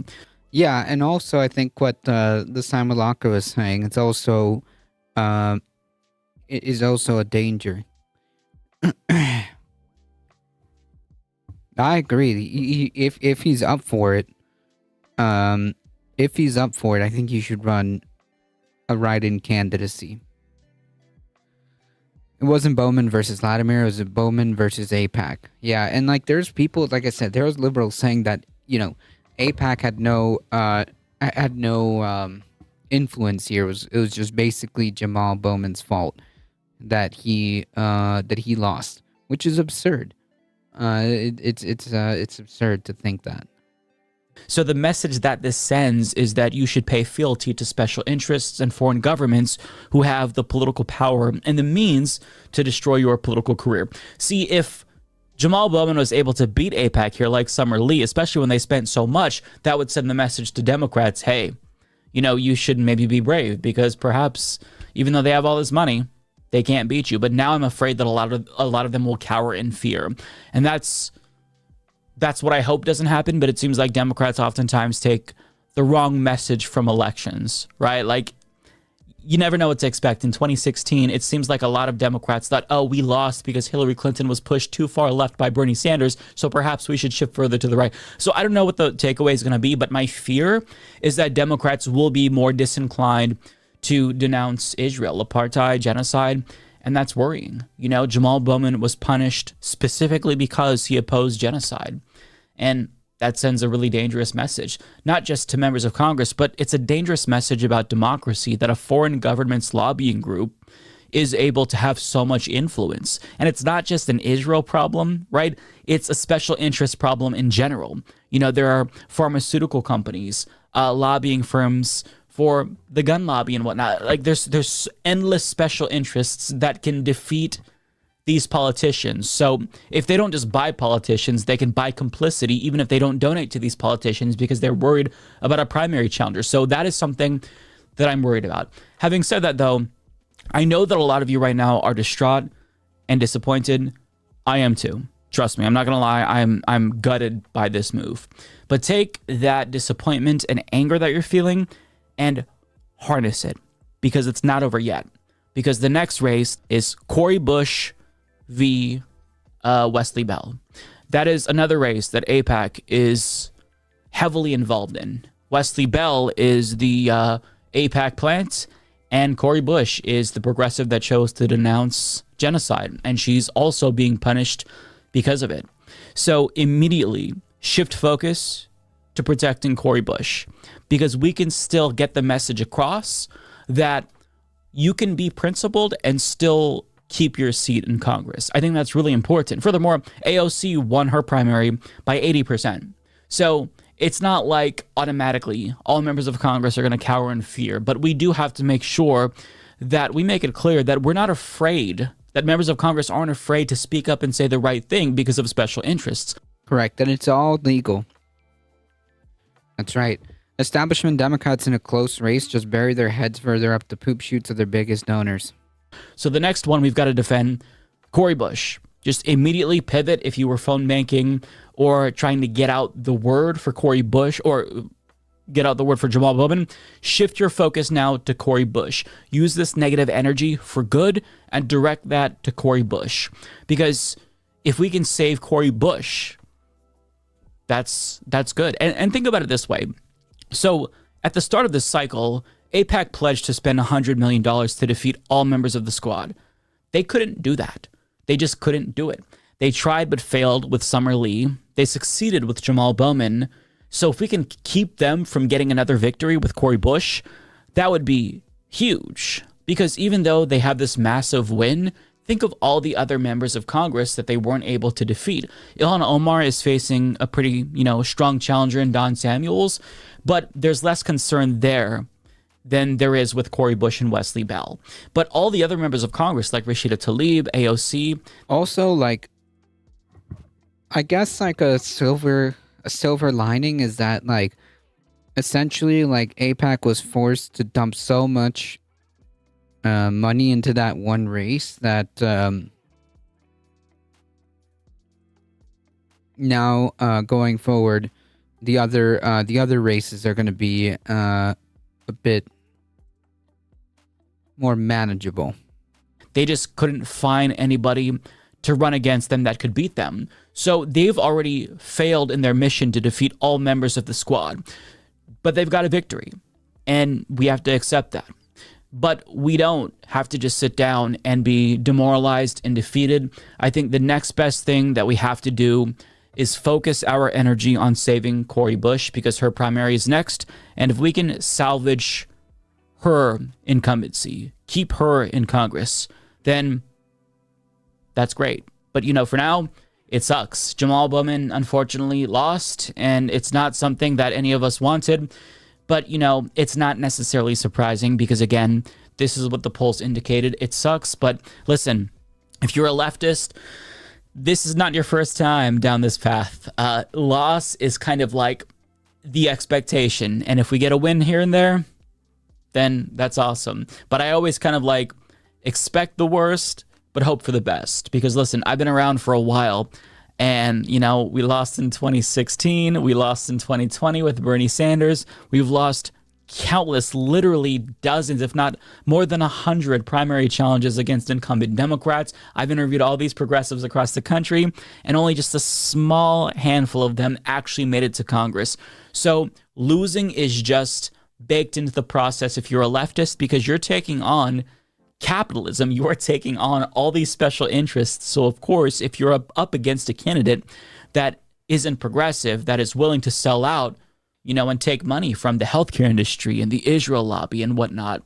Yeah, and also I think what the Simon Locker was saying, it is also a danger. I agree. If he's up for it, I think he should run a write-in candidacy. It wasn't Bowman versus Latimer. It was Bowman versus AIPAC. Yeah, and like there's people, like I said, there was liberals saying that AIPAC had no influence here. It was just basically Jamal Bowman's fault that he lost, which is absurd. It's absurd to think that. So the message that this sends is that you should pay fealty to special interests and foreign governments who have the political power and the means to destroy your political career. See, if Jamal Bowman was able to beat AIPAC here like Summer Lee, especially when they spent so much, that would send the message to Democrats, hey, you should maybe be brave because perhaps even though they have all this money, they can't beat you. But now I'm afraid that a lot of them will cower in fear. And that's what I hope doesn't happen, but it seems like Democrats oftentimes take the wrong message from elections, right? Like, you never know what to expect. In 2016, it seems like a lot of Democrats thought, oh, we lost because Hillary Clinton was pushed too far left by Bernie Sanders, so perhaps we should shift further to the right. So I don't know what the takeaway is going to be, but my fear is that Democrats will be more disinclined to denounce Israel, apartheid, genocide, and that's worrying. Jamal Bowman was punished specifically because he opposed genocide. And that sends a really dangerous message, not just to members of Congress, but it's a dangerous message about democracy that a foreign government's lobbying group is able to have so much influence. And it's not just an Israel problem, right? It's a special interest problem in general. There are pharmaceutical companies, lobbying firms for the gun lobby and whatnot. Like there's endless special interests that can defeat these politicians. So if they don't just buy politicians, they can buy complicity, even if they don't donate to these politicians because they're worried about a primary challenger. So that is something that I'm worried about. Having said that, though, I know that a lot of you right now are distraught and disappointed. I am too. Trust me, I'm not gonna lie. I'm gutted by this move. But take that disappointment and anger that you're feeling and harness it, because it's not over yet. Because the next race is Cori Bush v. Wesley Bell. That is another race that AIPAC is heavily involved in. Wesley Bell is the AIPAC plant, and Cori Bush is the progressive that chose to denounce genocide, and she's also being punished because of it. So immediately shift focus to protecting Cori Bush, because we can still get the message across that you can be principled and still keep your seat in Congress. I think that's really important. Furthermore, AOC won her primary by 80%. So it's not like automatically all members of Congress are going to cower in fear, but we do have to make sure that we make it clear that we're not afraid, that members of Congress aren't afraid to speak up and say the right thing because of special interests. Correct, that it's all legal. That's right. Establishment Democrats in a close race just bury their heads further up the poop chutes of their biggest donors. So the next one we've got to defend, Cori Bush. Just immediately pivot if you were phone banking or trying to get out the word for Cori Bush or get out the word for Jamal Bowman. Shift your focus now to Cori Bush. Use this negative energy for good and direct that to Cori Bush. Because if we can save Cori Bush, that's good. And think about it this way. So at the start of this cycle, AIPAC pledged to spend $100 million to defeat all members of the squad. They couldn't do that. They just couldn't do it. They tried but failed with Summer Lee. They succeeded with Jamal Bowman. So if we can keep them from getting another victory with Cori Bush, that would be huge. Because even though they have this massive win, think of all the other members of Congress that they weren't able to defeat. Ilhan Omar is facing a pretty, strong challenger in Don Samuels, but there's less concern there than there is with Cori Bush and Wesley Bell. But all the other members of Congress, like Rashida Tlaib, AOC. Also, I guess a silver lining is that essentially AIPAC was forced to dump so much money into that one race that now going forward, the other races are going to be a bit more manageable. They just couldn't find anybody to run against them that could beat them. So they've already failed in their mission to defeat all members of the squad. But they've got a victory, and we have to accept that. But we don't have to just sit down and be demoralized and defeated. I think the next best thing that we have to do is focus our energy on saving Cori Bush, because her primary is next. And if we can salvage her incumbency, keep her in Congress, then that's great. But, for now, it sucks. Jamal Bowman unfortunately lost, and it's not something that any of us wanted. But, it's not necessarily surprising because, again, this is what the polls indicated. It sucks, but listen, if you're a leftist, this is not your first time down this path. Loss is kind of like the expectation, and if we get a win here and there, then that's awesome. But I always kind of like expect the worst, but hope for the best. Because listen, I've been around for a while, and, we lost in 2016. We lost in 2020 with Bernie Sanders. We've lost countless, literally dozens, if not more than 100 primary challenges against incumbent Democrats. I've interviewed all these progressives across the country, and only just a small handful of them actually made it to Congress. So losing is just baked into the process if you're a leftist, because you're taking on capitalism, you're taking on all these special interests. So of course, if you're up against a candidate that isn't progressive, that is willing to sell out, and take money from the healthcare industry and the Israel lobby and whatnot,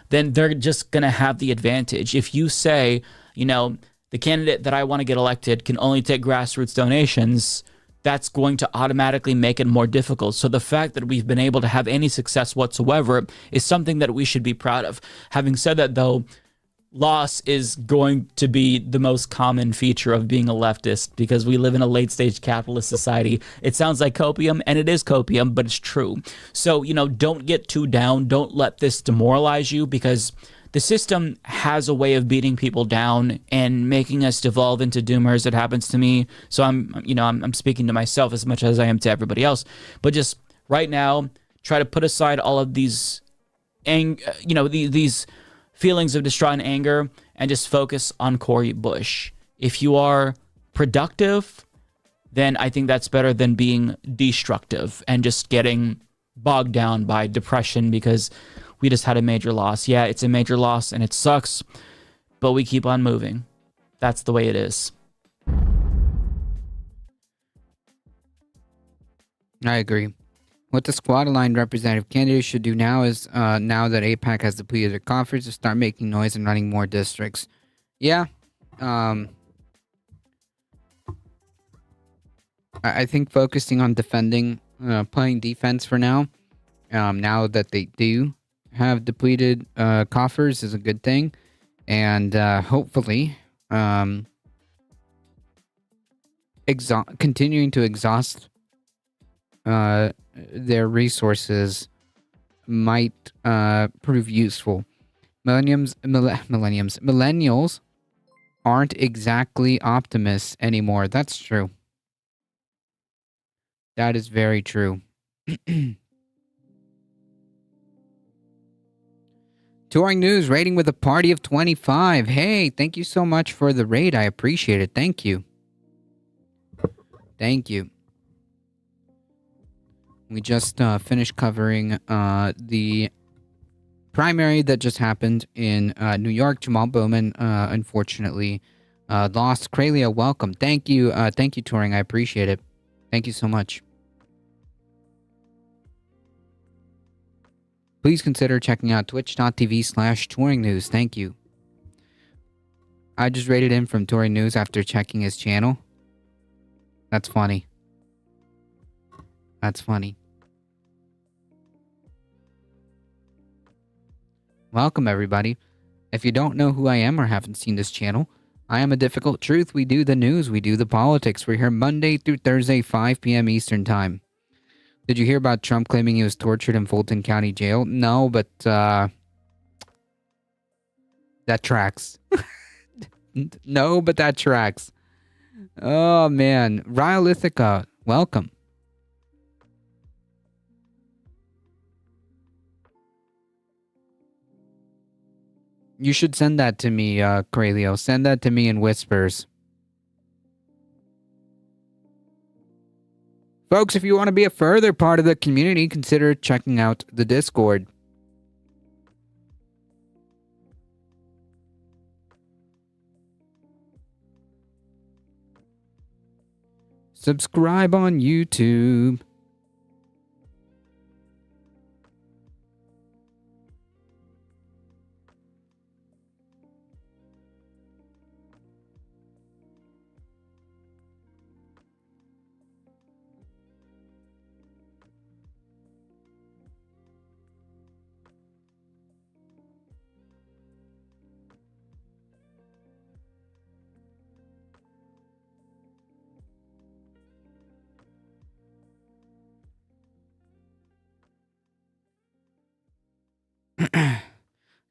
then they're just going to have the advantage. If you say, the candidate that I want to get elected can only take grassroots donations, that's going to automatically make it more difficult. So the fact that we've been able to have any success whatsoever is something that we should be proud of. Having said that, though, loss is going to be the most common feature of being a leftist, because we live in a late-stage capitalist society. It sounds like copium, and it is copium, but it's true. So, don't get too down. Don't let this demoralize you, because the system has a way of beating people down and making us devolve into doomers. It happens to me. So I'm speaking to myself as much as I am to everybody else. But just right now, try to put aside all of these, these feelings of distraught and anger, and just focus on Cori Bush. If you are productive, then I think that's better than being destructive and just getting bogged down by depression because we just had a major loss. Yeah, it's a major loss and it sucks, but we keep on moving. That's the way it is. I agree. What the squad-aligned representative candidates should do now is, now that AIPAC has depleted their coffers, to start making noise and running more districts. Yeah. I think focusing on defending, playing defense for now, now that they do have depleted coffers, is a good thing. And hopefully, continuing to exhaust their resources might prove useful. Millennials aren't exactly optimists anymore. That's true. That is very true. Touring News rating with a party of 25. Hey, thank you so much for the raid. I appreciate it. Thank you. Thank you. We just finished covering the primary that just happened in New York. Jamal Bowman, unfortunately, lost. Kralia, welcome. Thank you, Touring. I appreciate it. Thank you so much. Please consider checking out twitch.tv/Touring News. Thank you. I just rated him from Touring News after checking his channel. That's funny. That's funny. Welcome, everybody. If you don't know who I am or haven't seen this channel, I am A Difficult Truth. We do the news, we do the politics. We're here Monday through Thursday, 5 p.m. Eastern Time. Did you hear about Trump claiming he was tortured in Fulton County Jail? No, but that tracks. No, but that tracks. Oh, man. Rhyolithica, welcome. You should send that to me, Krailio. Send that to me in whispers. Folks, if you want to be a further part of the community, consider checking out the Discord. Subscribe on YouTube.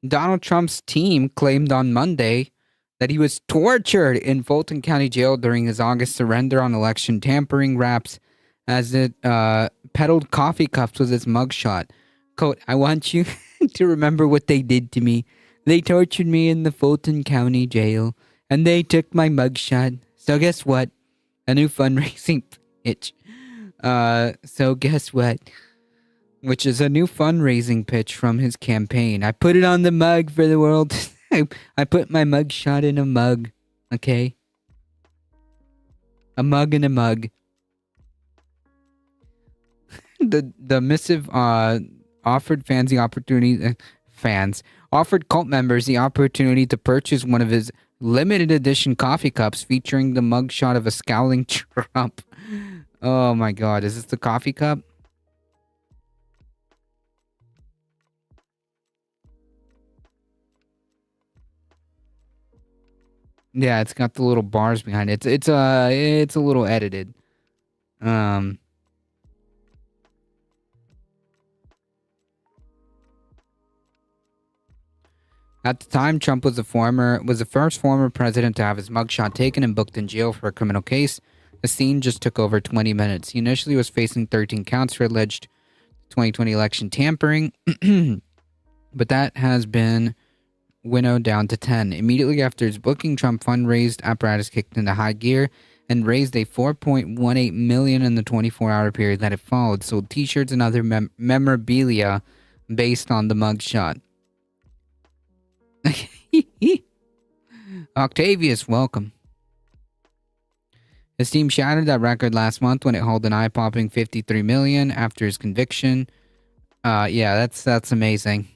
Donald Trump's team claimed on Monday that he was tortured in Fulton County Jail during his August surrender on election tampering raps as it peddled coffee cups with his mugshot. Quote, I want you to remember what they did to me. They tortured me in the Fulton County Jail, and they took my mugshot. So guess what? A new fundraising pitch. So guess what? Which is a new fundraising pitch from his campaign. I put it on the mug for the world. I put my mugshot in a mug. Okay? A mug in a mug. The missive offered fans the opportunity... offered cult members the opportunity to purchase one of his limited edition coffee cups featuring the mugshot of a scowling Trump. Oh my god, is this the coffee cup? Yeah, it's got the little bars behind it. It's a little edited. At the time, Trump was the first former president to have his mugshot taken and booked in jail for a criminal case. The scene just took over 20 minutes. He initially was facing 13 counts for alleged 2020 election tampering, but that has been winnowed down to 10. Immediately after his booking, Trump fundraised apparatus kicked into high gear and raised a $4.18 million in the 24-hour period that it followed. Sold t-shirts and other memorabilia based on the mugshot. Octavius, welcome. His team shattered that record last month when it held an eye-popping $53 million after his conviction. Yeah, that's amazing.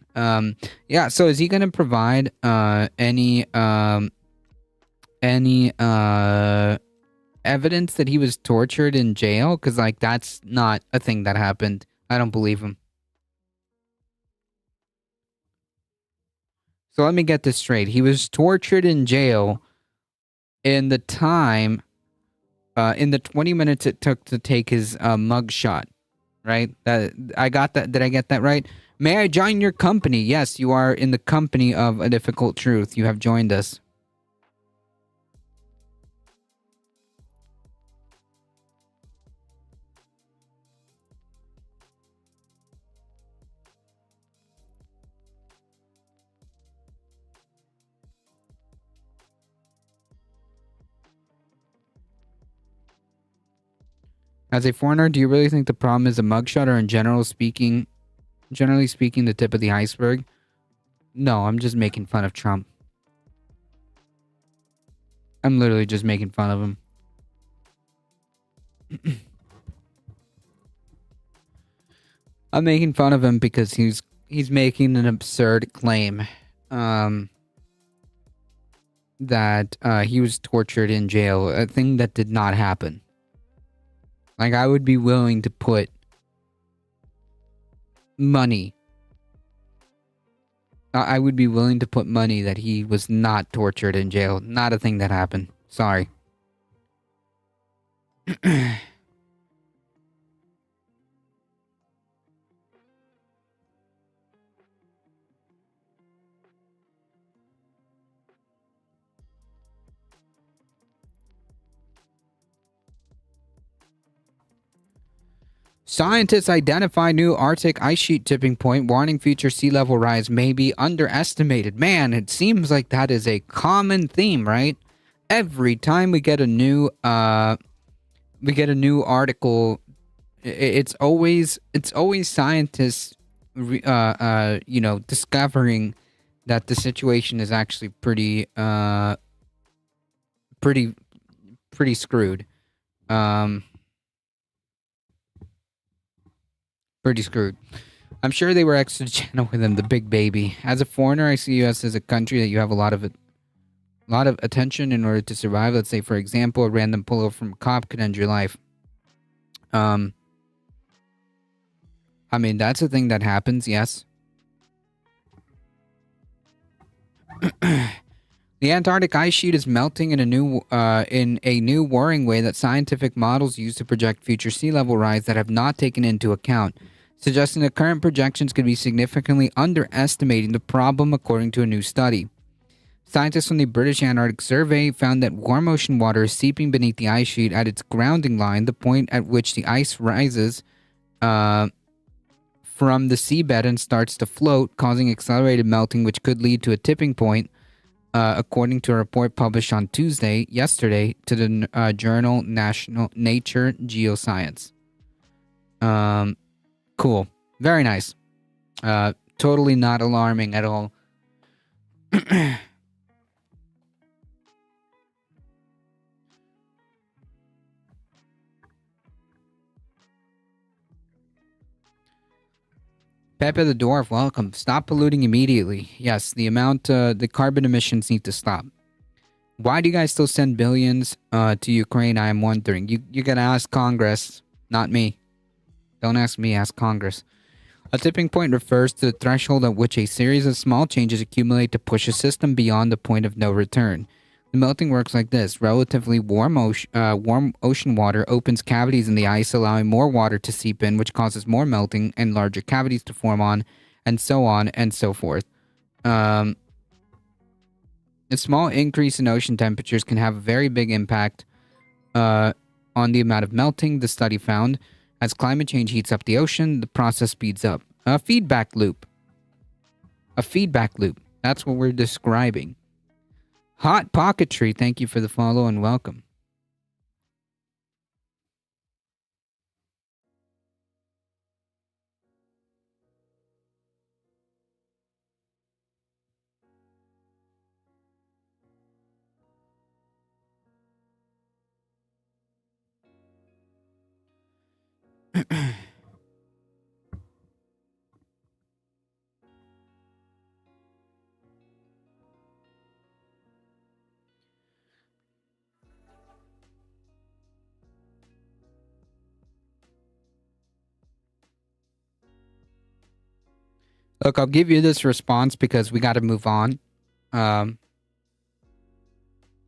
Yeah, so is he going to provide any evidence that he was tortured in jail? Because, like, that's not a thing that happened. I don't believe him. So let me get this straight. He was tortured in jail in the time, in the 20 minutes it took to take his mugshot, right? I got that. Did I get that right? May I join your company? Yes, you are in the company of A Difficult Truth. You have joined us. As a foreigner, do you really think the problem is a mugshot, or in generally speaking, the tip of the iceberg? No, I'm just making fun of Trump. I'm literally just making fun of him. I'm making fun of him because he's making an absurd claim that he was tortured in jail, a thing that did not happen. Like, I would be willing to put money. I would be willing to put money that he was not tortured in jail. Not a thing that happened. Sorry. Scientists identify new Arctic ice sheet tipping point, warning future sea level rise may be underestimated. Man, it seems like that is a common theme, right? Every time we get a new article It's always scientists, discovering that the situation is actually pretty screwed. Pretty screwed. I'm sure they were extra gentle with him, the big baby. As a foreigner, I see U.S. as a country that you have a lot of attention in order to survive. Let's say, for example, a random pullover from a cop could end your life. I mean, that's a thing that happens, yes. The Antarctic ice sheet is melting in a new worrying way that scientific models use to project future sea level rise that have not taken into account, suggesting that current projections could be significantly underestimating the problem, according to a new study. Scientists from the British Antarctic Survey found that warm ocean water is seeping beneath the ice sheet at its grounding line, the point at which the ice rises from the seabed and starts to float, causing accelerated melting, which could lead to a tipping point, according to a report published on yesterday, to the journal Nature Geoscience. Cool. Very nice. Totally not alarming at all. Pepe the Dwarf, welcome. Stop polluting immediately. Yes, the carbon emissions need to stop. Why do you guys still send billions to Ukraine, I am wondering. You gotta ask Congress, not me. Don't ask me, ask Congress. A tipping point refers to the threshold at which a series of small changes accumulate to push a system beyond the point of no return. The melting works like this. Relatively warm ocean water opens cavities in the ice, allowing more water to seep in, which causes more melting and larger cavities to form on and so forth. A small increase in ocean temperatures can have a very big impact on the amount of melting, the study found. As climate change heats up the ocean, the process speeds up. A feedback loop. That's what we're describing. Hot Pocketry, thank you for the follow and welcome. Look, I'll give you this response because we got to move on.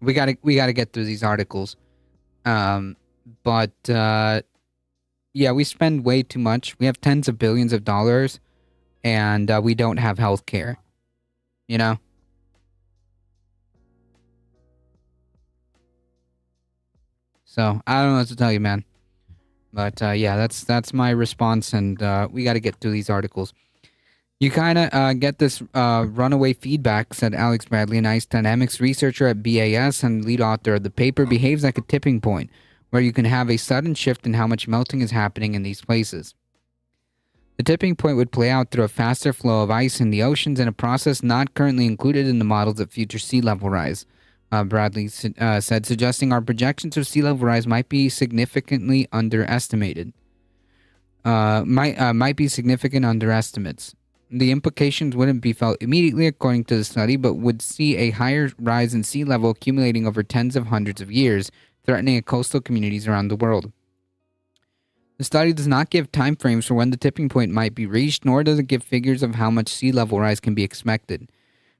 We got to get through these articles. But yeah, we spend way too much. We have tens of billions of dollars, and we don't have health care. You know? So, I don't know what to tell you, man. But yeah, that's my response, and we got to get through these articles. You kind of get this runaway feedback, said Alex Bradley, an ice dynamics researcher at BAS and lead author of the paper, behaves like a tipping point, where you can have a sudden shift in how much melting is happening in these places. The tipping point would play out through a faster flow of ice in the oceans in a process not currently included in the models of future sea level rise, Bradley said, suggesting our projections of sea level rise might be significantly underestimated. Might be significant underestimates. The implications wouldn't be felt immediately, according to the study, but would see a higher rise in sea level accumulating over tens of hundreds of years, threatening coastal communities around the world. The study does not give timeframes for when the tipping point might be reached, nor does it give figures of how much sea level rise can be expected.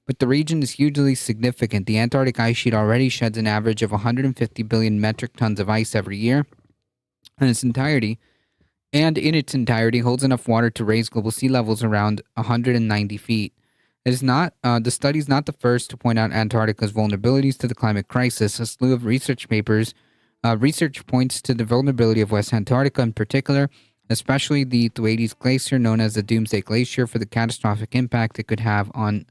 But the region is hugely significant. The Antarctic ice sheet already sheds an average of 150 billion metric tons of ice every year in its entirety, holds enough water to raise global sea levels around 190 feet. It is not, the study is not the first to point out Antarctica's vulnerabilities to the climate crisis. A slew of research points to the vulnerability of West Antarctica in particular, especially the Thwaites Glacier, known as the Doomsday Glacier, for the catastrophic impact it could have on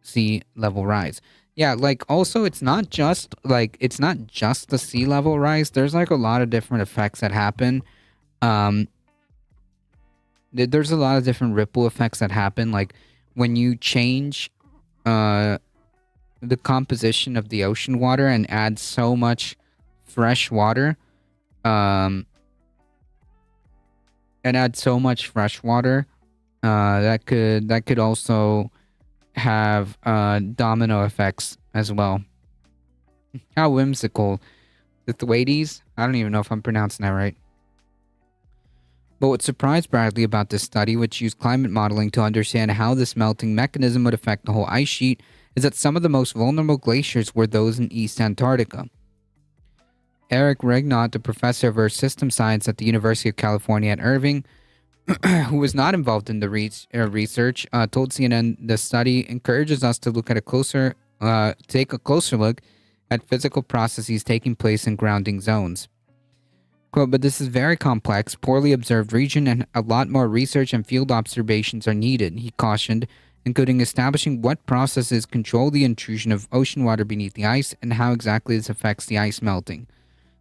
sea level rise. Yeah, like, also, it's not just the sea level rise. There's, like, a lot of different effects that happen. there's a lot of different ripple effects that happen. Like when you change the composition of the ocean water and add so much fresh water, that could also have domino effects as well. How whimsical. Lithuades? I don't even know if I'm pronouncing that right. But what surprised Bradley about this study, which used climate modeling to understand how this melting mechanism would affect the whole ice sheet, is that some of the most vulnerable glaciers were those in East Antarctica. Eric Regnot, a professor of Earth System Science at the University of California at Irvine, who was not involved in the research, told CNN the study encourages us to take a closer look at physical processes taking place in grounding zones. Quote, but this is very complex, poorly observed region, and a lot more research and field observations are needed, he cautioned, including establishing what processes control the intrusion of ocean water beneath the ice and how exactly this affects the ice melting.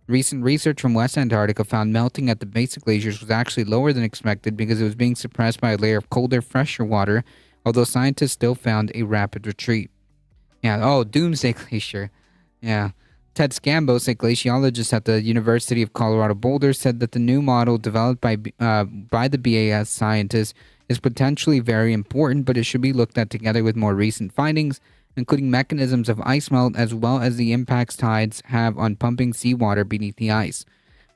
Recent research from West Antarctica found melting at the base of glaciers was actually lower than expected because it was being suppressed by a layer of colder, fresher water, although scientists still found a rapid retreat. Yeah, Doomsday Glacier. Yeah. Ted Scambos, a glaciologist at the University of Colorado Boulder, said that the new model developed by the BAS scientists is potentially very important, but it should be looked at together with more recent findings, including mechanisms of ice melt as well as the impacts tides have on pumping seawater beneath the ice.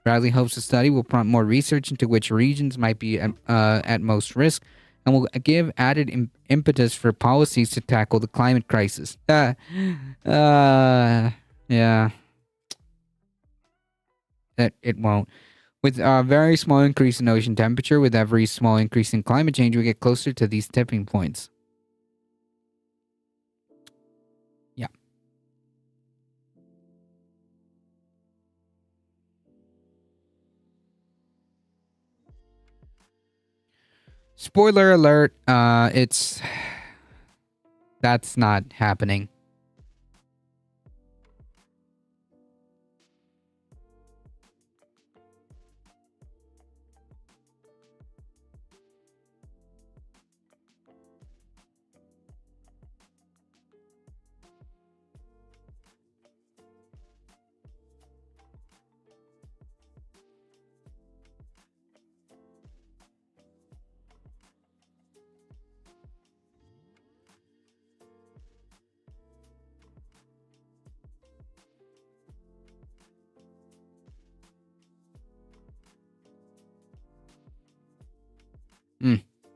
Bradley hopes the study will prompt more research into which regions might be at most risk and will give added impetus for policies to tackle the climate crisis. Yeah. That it won't. With a very small increase in ocean temperature, with every small increase in climate change, we get closer to these tipping points. Yeah. Spoiler alert, that's not happening.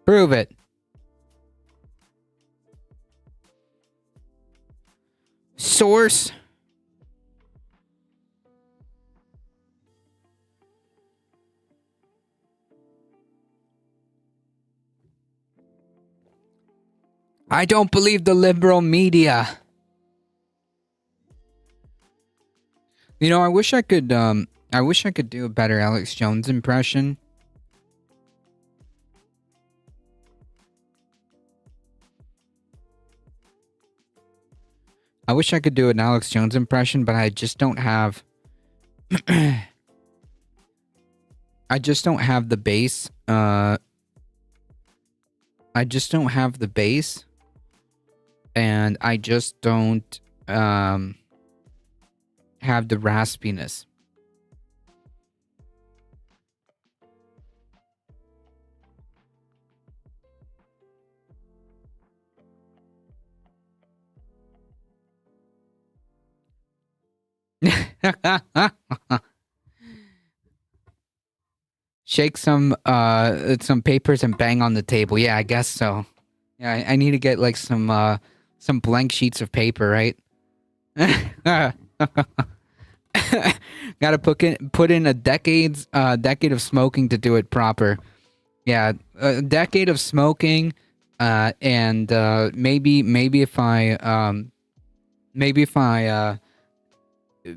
Prove it. Source. I don't believe the liberal media. You know, I wish I could do a better Alex Jones impression. I wish I could do an Alex Jones impression, but I just don't have I just don't have the bass. I just don't have the bass. And I just don't have the raspiness. Shake some papers and bang on the table. Yeah, I guess so. Yeah, I need to get like some blank sheets of paper, right? Gotta put in a decade of smoking to do it proper. Yeah, a decade of smoking, and maybe if I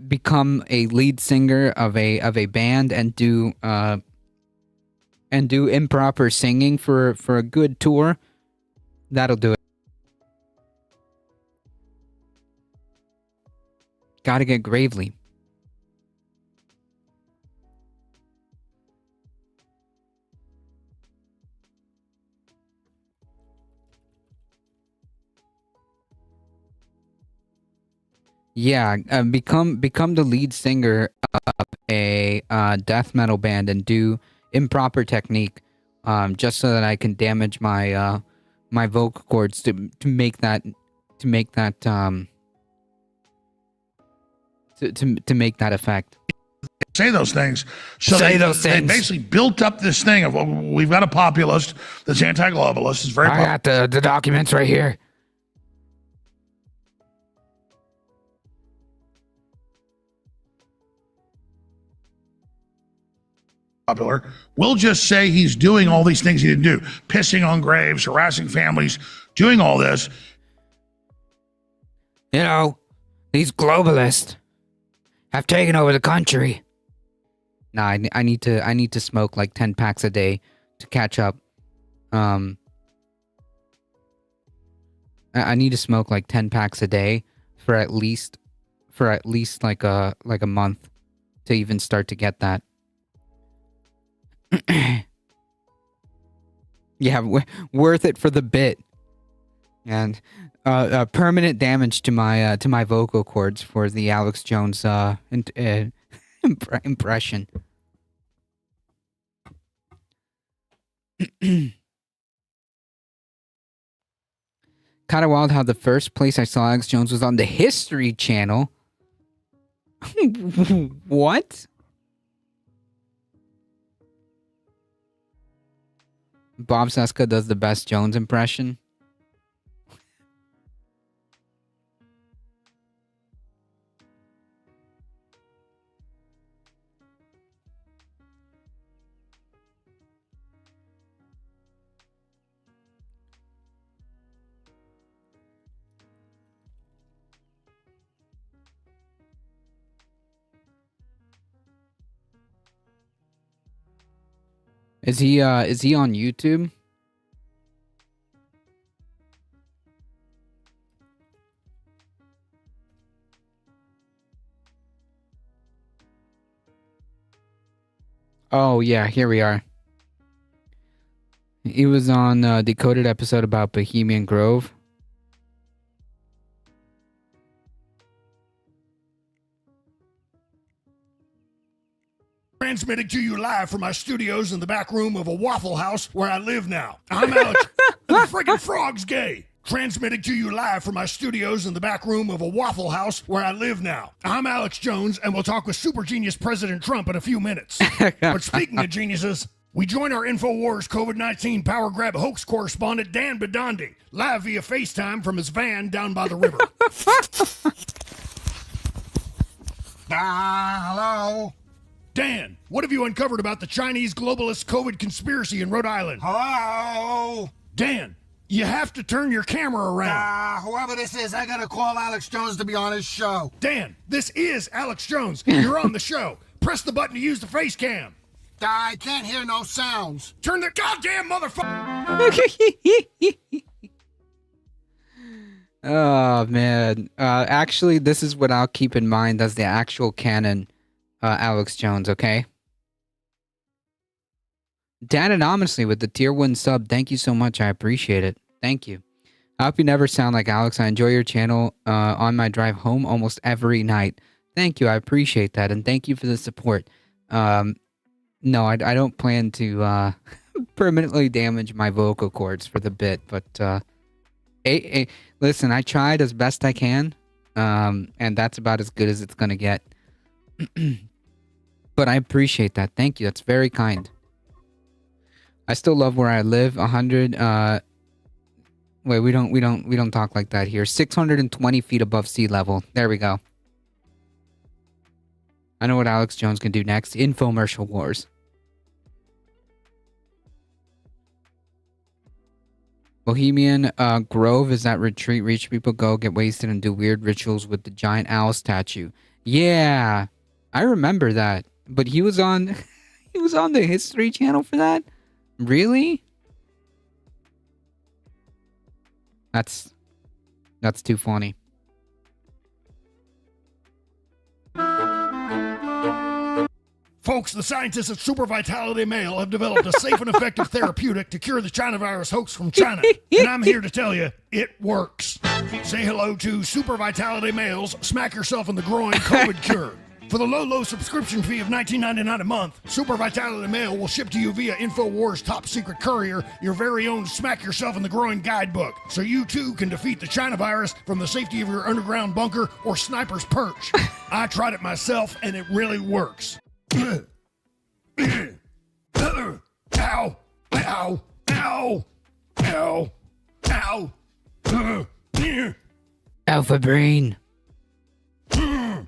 become a lead singer of a band and do improper singing for a good tour, that'll do it. Gotta get Gravely. Yeah, become the lead singer of a death metal band and do improper technique, just so that I can damage my my vocal cords to make that to make that effect. Say those things. So Say they, those they things. basically built up this thing of, well, we've got a populist that's anti-globalist. It's very I got the documents right here. popular. We'll just say he's doing all these things he didn't do, pissing on graves, harassing families, doing all this. You know, these globalists have taken over the country. Nah, I need to smoke like 10 packs a day to catch up. I need to smoke like 10 packs a day for at least like a month to even start to get that. Yeah, worth it for the bit. And permanent damage to my vocal cords for the Alex Jones impression. Kind of wild how the first place I saw Alex Jones was on the History Channel. What? Bob Seska does the best Jones impression. Is he on YouTube? Oh yeah, here we are. He was on a decoded episode about Bohemian Grove. Transmitting to you live from my studios in the back room of a Waffle House where I live now. I'm Alex. The friggin' frog's gay. Transmitting to you live from my studios in the back room of a Waffle House where I live now. I'm Alex Jones, and we'll talk with super genius President Trump in a few minutes. But speaking of geniuses, we join our InfoWars COVID-19 power grab hoax correspondent Dan Bedandi, live via FaceTime from his van down by the river. Hello? Dan, what have you uncovered about the Chinese globalist COVID conspiracy in Rhode Island? Hello? Dan, you have to turn your camera around. Whoever this is, I gotta call Alex Jones to be on his show. Dan, this is Alex Jones. You're on the show. Press the button to use the face cam. I can't hear no sounds. Turn the goddamn motherfucker. Oh man. Actually, this is what I'll keep in mind as the actual canon. Alex Jones, okay? Dan Anonymously with the tier 1 sub. Thank you so much. I appreciate it. Thank you. I hope you never sound like Alex. I enjoy your channel on my drive home almost every night. Thank you. I appreciate that. And thank you for the support. No, I don't plan to permanently damage my vocal cords for the bit. But listen, I tried as best I can. And that's about as good as it's going to get. But I appreciate that. Thank you. That's very kind. I still love where I live. 100 wait, we don't talk like that here. 620 feet above sea level. There we go. I know what Alex Jones can do next. Infomercial wars. Bohemian Grove is that retreat. Rich people go, get wasted, and do weird rituals with the giant owl statue. Yeah, I remember that. But he was on the History Channel for that? Really? That's too funny. Folks, the scientists at Super Vitality Male have developed a safe and effective therapeutic to cure the China virus hoax from China. And I'm here to tell you, it works. Say hello to Super Vitality Male's Smack Yourself in the Groin COVID Cure. For the low subscription fee of $19.99 a month, Super Vitality Mail will ship to you via InfoWars Top Secret Courier your very own Smack Yourself in the Groin guidebook, so you too can defeat the China virus from the safety of your underground bunker or sniper's perch. I tried it myself, and it really works. Ow! Ow! Ow! Ow! Ow! Alpha Brain. I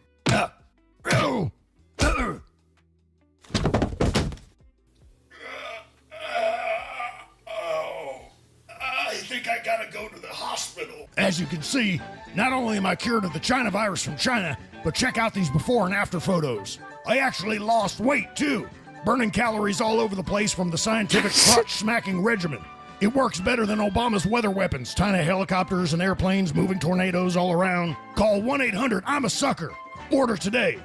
think I gotta go to the hospital. As you can see, not only am I cured of the China virus from China, but check out these before and after photos. I actually lost weight too, burning calories all over the place from the scientific crotch-smacking regimen. It works better than Obama's weather weapons, tiny helicopters and airplanes moving tornadoes all around. Call 1-800-I'm-a-sucker. Order today.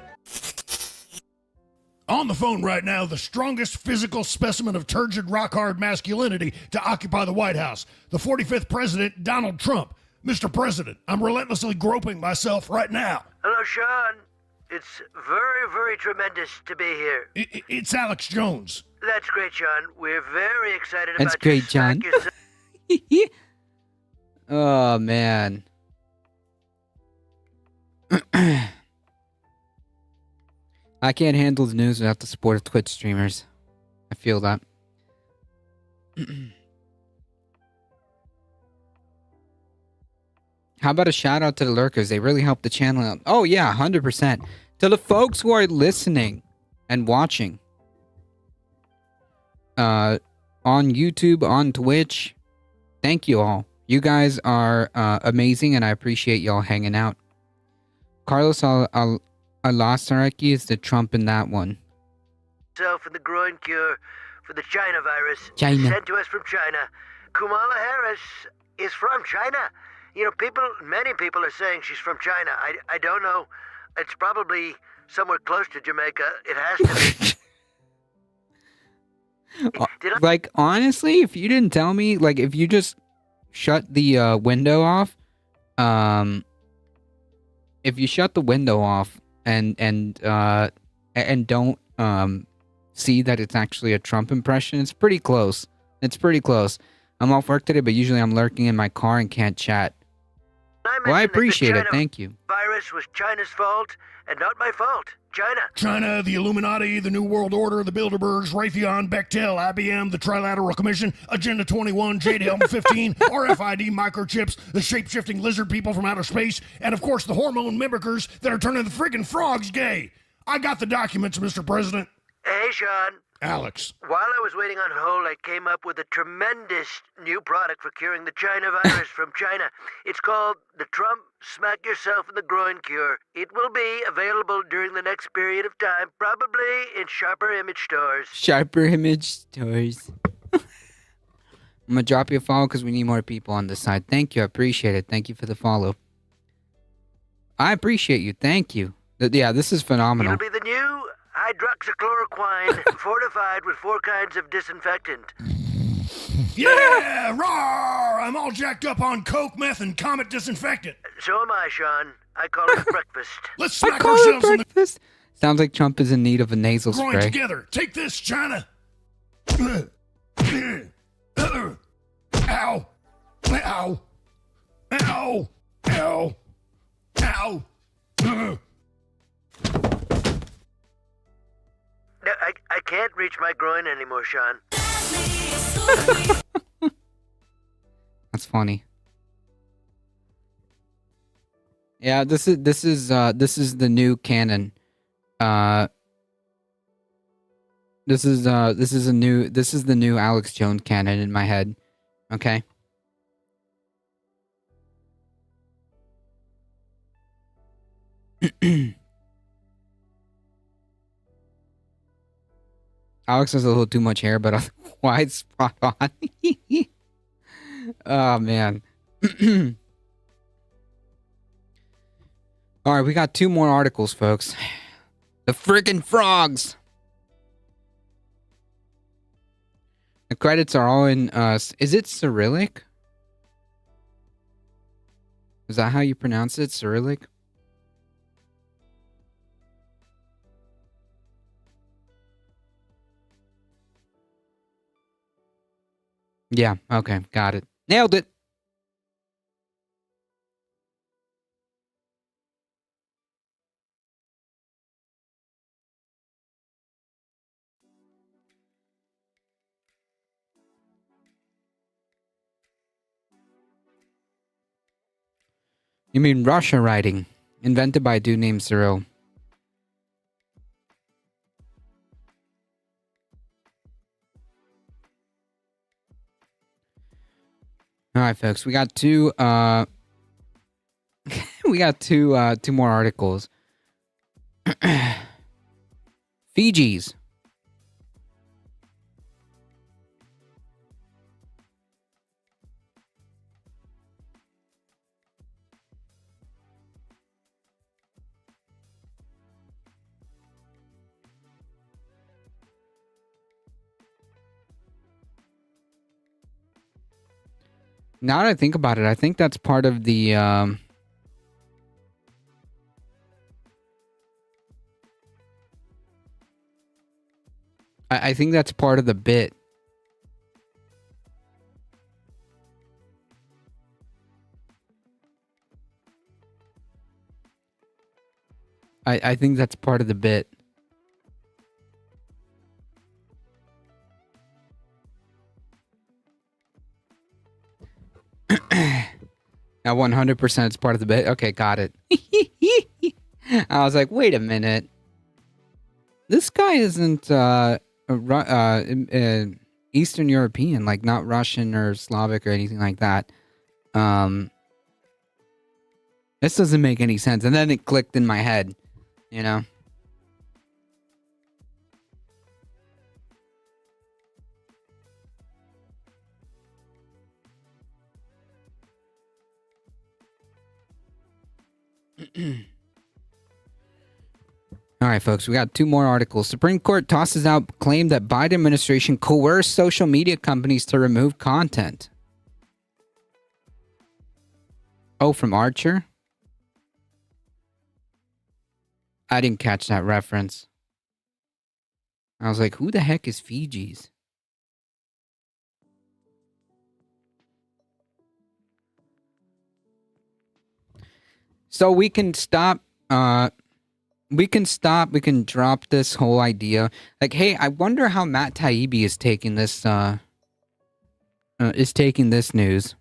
On the phone right now, the strongest physical specimen of turgid rock-hard masculinity to occupy the White House, the 45th President, Donald Trump. Mr. President, I'm relentlessly groping myself right now. Hello, Sean. It's very, very tremendous to be here. It's Alex Jones. That's great, Sean. We're very excited about That's great, you. John. Oh, man. I can't handle the news without the support of Twitch streamers. I feel that. How about a shout out to the lurkers? They really help the channel out. Oh yeah, 100%. To the folks who are listening and watching. On YouTube, on Twitch. Thank you all. You guys are amazing and I appreciate y'all hanging out. Carlos Alasaraki is the Trump in that one. Self in the groin cure for the China virus. China. Sent to us from China. Kamala Harris is from China. You know, many people are saying she's from China. I don't know. It's probably somewhere close to Jamaica. It has to be. Like, honestly, if you didn't tell me, like, if you just shut the window off, if you shut the window off and don't see that it's actually a Trump impression, it's pretty close. It's pretty close. I'm off work today, but usually I'm lurking in my car and can't chat. Well, I appreciate it. Thank you. Virus was China's fault and not my fault. China, the Illuminati, the New World Order, the Bilderbergs, Raytheon, Bechtel, IBM, the Trilateral Commission, Agenda 21, Jade Helm 15, RFID microchips, the shape-shifting lizard people from outer space, and of course the hormone mimickers that are turning the friggin' frogs gay. I got the documents, Mr. President. Hey, Sean. Alex. While I was waiting on hold, I came up with a tremendous new product for curing the China virus from China. It's called the Trump Smack Yourself in the Groin Cure. It will be available during the next period of time, probably in Sharper Image stores. Sharper Image stores. I'm going to drop you a follow because we need more people on this side. Thank you. I appreciate it. Thank you for the follow. I appreciate you. Thank you. Yeah, this is phenomenal. It'll be the new hydroxychloroquine fortified with 4 kinds of disinfectant. Yeah, roar! I'm all jacked up on Coke, meth, and Comet disinfectant. So am I, Sean. I call it breakfast. Let's smack ourselves in the Sounds like Trump is in need of a nasal groin spray. together. Take this, China. Ow. Ow. Ow. Ow. Ow. No, I can't reach my groin anymore, Sean. That's funny. Yeah, this is the new canon. This is the new Alex Jones canon in my head. Okay. Alex has a little too much hair, but otherwise spot on. Oh, man. All right, we got 2 more articles, folks. The friggin' frogs. The credits are all in, is it Cyrillic? Is that how you pronounce it? Cyrillic? Yeah, okay, got it. Nailed it. You mean Russia writing, invented by a dude named Cyril. All right, folks, we got two we got two more articles. Fiji's. Now that I think about it, I think that's part of the I think that's part of the bit. I think that's part of the bit. Now 100% it's part of the bit. Okay, got it. I was like, wait a minute. This guy isn't Eastern European, like not Russian or Slavic or anything like that. This doesn't make any sense. And then it clicked in my head, you know? All right, folks, we got two more articles. Supreme Court tosses out claim that Biden administration coerced social media companies to remove content. Oh, from Archer? I didn't catch that reference. I was like, who the heck is Fiji's? So we can stop, we can drop this whole idea. Like, hey, I wonder how Matt Taibbi is taking this, news.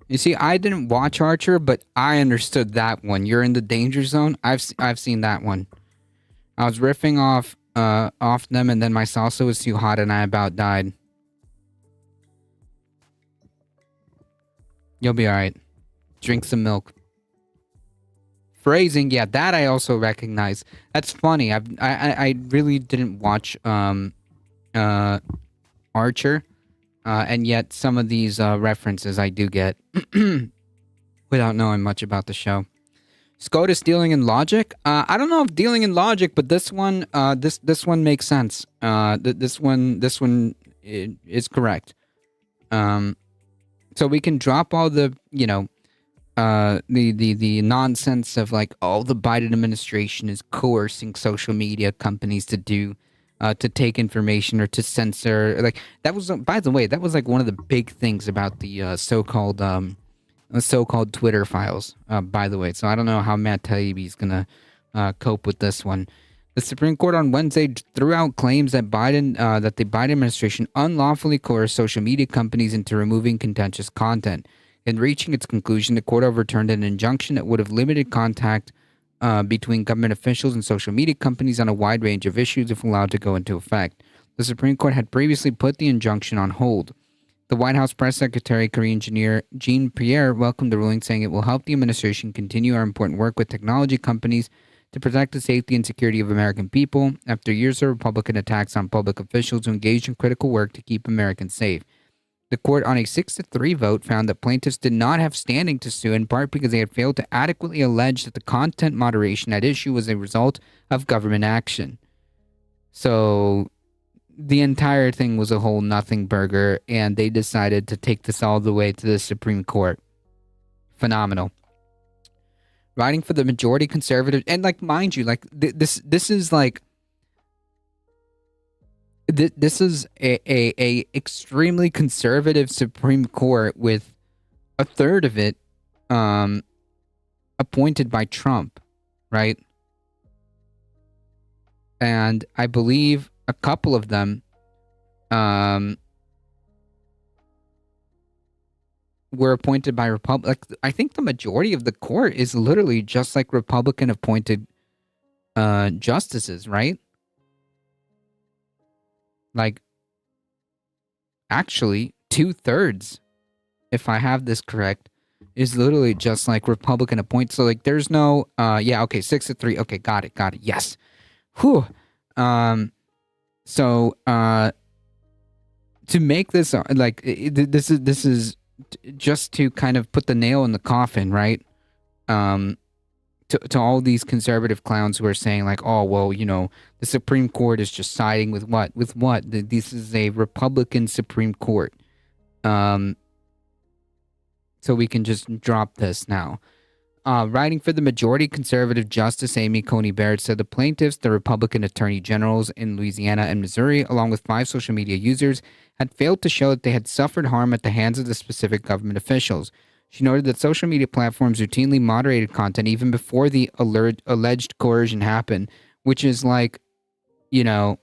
You see, I didn't watch Archer, but I understood that one. You're in the danger zone. I've seen that one. I was riffing off them, and then my salsa was too hot, and I about died. You'll be all right. Drink some milk. Phrasing, yeah, that I also recognize. That's funny. I really didn't watch Archer. And yet some of these references I do get without knowing much about the show. SCOTUS dealing in logic? I don't know if dealing in logic, but this one this one makes sense. This one is correct. So we can drop all the, you know, the nonsense of like, oh, the Biden administration is coercing social media companies to do to take information or to censor. Like that was, by the way, that was like one of the big things about the so-called Twitter files. By the way, so I don't know how Matt Taibbi is gonna cope with this one. The Supreme Court on Wednesday threw out claims that the Biden administration unlawfully coerced social media companies into removing contentious content. In reaching its conclusion, the court overturned an injunction that would have limited contact between government officials and social media companies on a wide range of issues if allowed to go into effect. The Supreme Court had previously put the injunction on hold. The White House press secretary, Karine Jean-Pierre, welcomed the ruling, saying it will help the administration continue our important work with technology companies to protect the safety and security of American people after years of Republican attacks on public officials who engaged in critical work to keep Americans safe. The court, on a 6-3 vote, found that plaintiffs did not have standing to sue, in part because they had failed to adequately allege that the content moderation at issue was a result of government action. So the entire thing was a whole nothing burger, and they decided to take this all the way to the Supreme Court. Phenomenal. Writing for the majority conservative, and like, mind you, like this is like, this is a extremely conservative Supreme Court, with a third of it appointed by Trump, right? And I believe a couple of them were appointed by I think the majority of the court is literally just like Republican appointed justices, right? Like, actually, 2/3, if I have this correct, is literally just like Republican appointed. So like, there's no, 6-3. Okay, got it. Yes. Whew. So to make this this is just to kind of put the nail in the coffin, right? To all these conservative clowns who are saying like, oh, well, you know, the Supreme Court is just siding with what? This is a Republican Supreme Court. So we can just drop this now. Writing for the majority conservative Justice Amy Coney Barrett said the plaintiffs, the Republican attorney generals in Louisiana and Missouri, along with 5 social media users, had failed to show that they had suffered harm at the hands of the specific government officials. She noted that social media platforms routinely moderated content even before the alleged coercion happened, which is like, you know,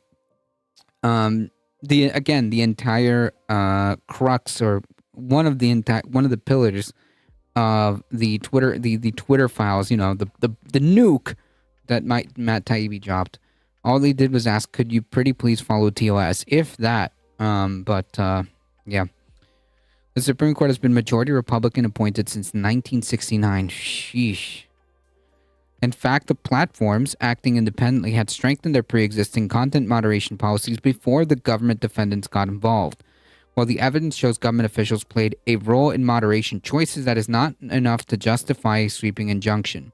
the entire crux, or one of the pillars of the Twitter files, you know, the nuke that Matt Taibbi dropped. All they did was ask, could you pretty please follow TOS? If that. Yeah. The Supreme Court has been majority Republican appointed since 1969. Sheesh. In fact, the platforms, acting independently, had strengthened their pre-existing content moderation policies before the government defendants got involved. While the evidence shows government officials played a role in moderation choices, that is not enough to justify a sweeping injunction.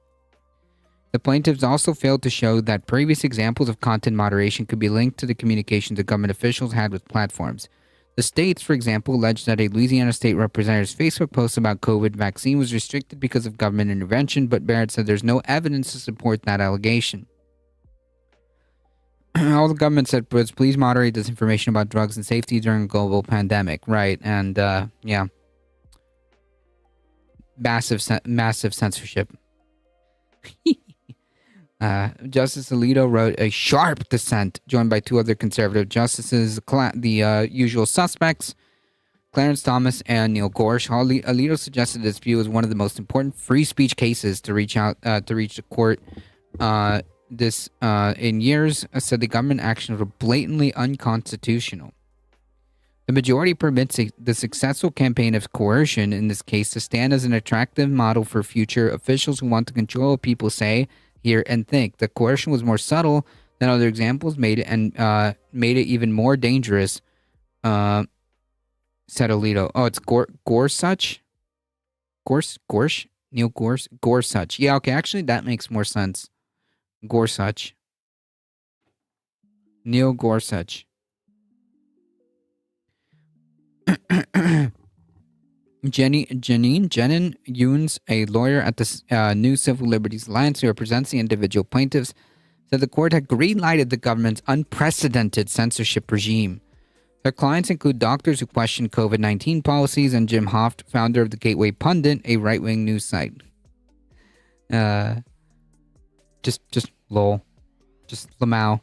The plaintiffs also failed to show that previous examples of content moderation could be linked to the communications that government officials had with platforms. The states, for example, alleged that a Louisiana state representative's Facebook post about COVID vaccine was restricted because of government intervention, but Barrett said there's no evidence to support that allegation. All the government said was, please moderate disinformation about drugs and safety during a global pandemic. Right, and yeah. Massive censorship. Justice Alito wrote a sharp dissent, joined by 2 other conservative justices, the usual suspects, Clarence Thomas and Neil Gorsuch. Alito suggested this view was one of the most important free speech cases to reach the court in years. Said the government actions were blatantly unconstitutional. The majority permits the successful campaign of coercion in this case to stand as an attractive model for future officials who want to control what people say, hear, and think. The coercion was more subtle than other examples, made it even more dangerous, said Alito. Oh, it's Gorsuch? Neil Gorsuch. Yeah, okay, actually that makes more sense. Gorsuch. Neil Gorsuch. Jenin Younes, a lawyer at the New Civil Liberties Alliance who represents the individual plaintiffs, said the court had green-lighted the government's unprecedented censorship regime. Their clients include doctors who question COVID-19 policies and Jim Hoft, founder of the Gateway Pundit, a right-wing news site. Just lol. Just Lamau.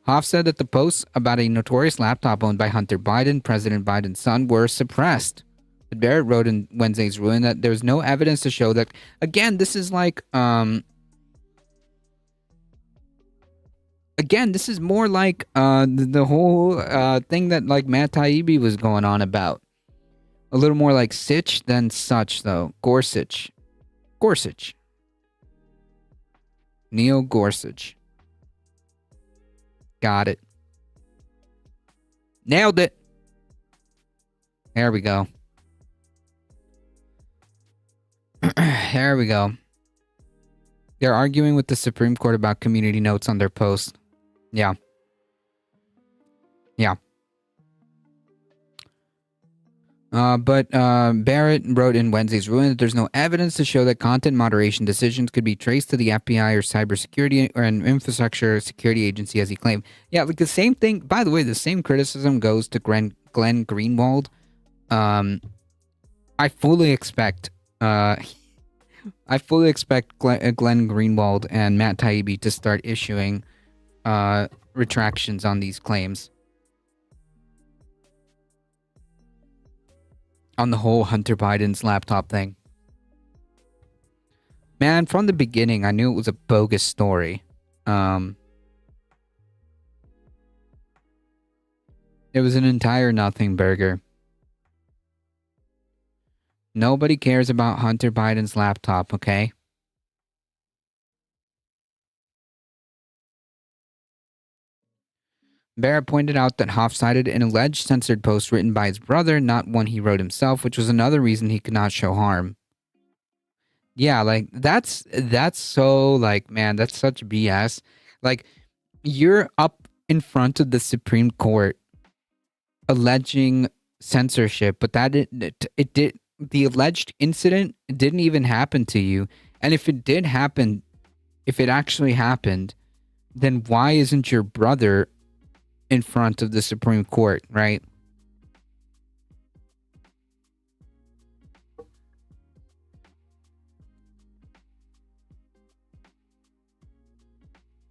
Hoff said that the posts about a notorious laptop owned by Hunter Biden, President Biden's son, were suppressed. But Barrett wrote in Wednesday's ruling that there was no evidence to show that. Again, this is like, this is more like the whole thing that like Matt Taibbi was going on about. A little more like Sitch than such, though. Gorsuch. Neil Gorsuch. Got it. Nailed it. There we go. There we go. They're arguing with the Supreme Court about community notes on their post. Yeah. Yeah. But Barrett wrote in Wednesday's ruling that there's no evidence to show that content moderation decisions could be traced to the FBI or cybersecurity or an infrastructure security agency, as he claimed. Yeah, like the same thing. By the way, the same criticism goes to Glenn Greenwald. I fully expect Glenn Greenwald and Matt Taibbi to start issuing retractions on these claims. On the whole Hunter Biden's laptop thing. Man, from the beginning, I knew it was a bogus story. It was an entire nothing burger. Nobody cares about Hunter Biden's laptop, okay? Barrett pointed out that Hoff cited an alleged censored post written by his brother, not one he wrote himself, which was another reason he could not show harm. Yeah, like, that's so, like, man, that's such BS. Like, you're up in front of the Supreme Court alleging censorship, but the alleged incident didn't even happen to you. And if it did happen, if it actually happened, then why isn't your brother in front of the Supreme Court, right?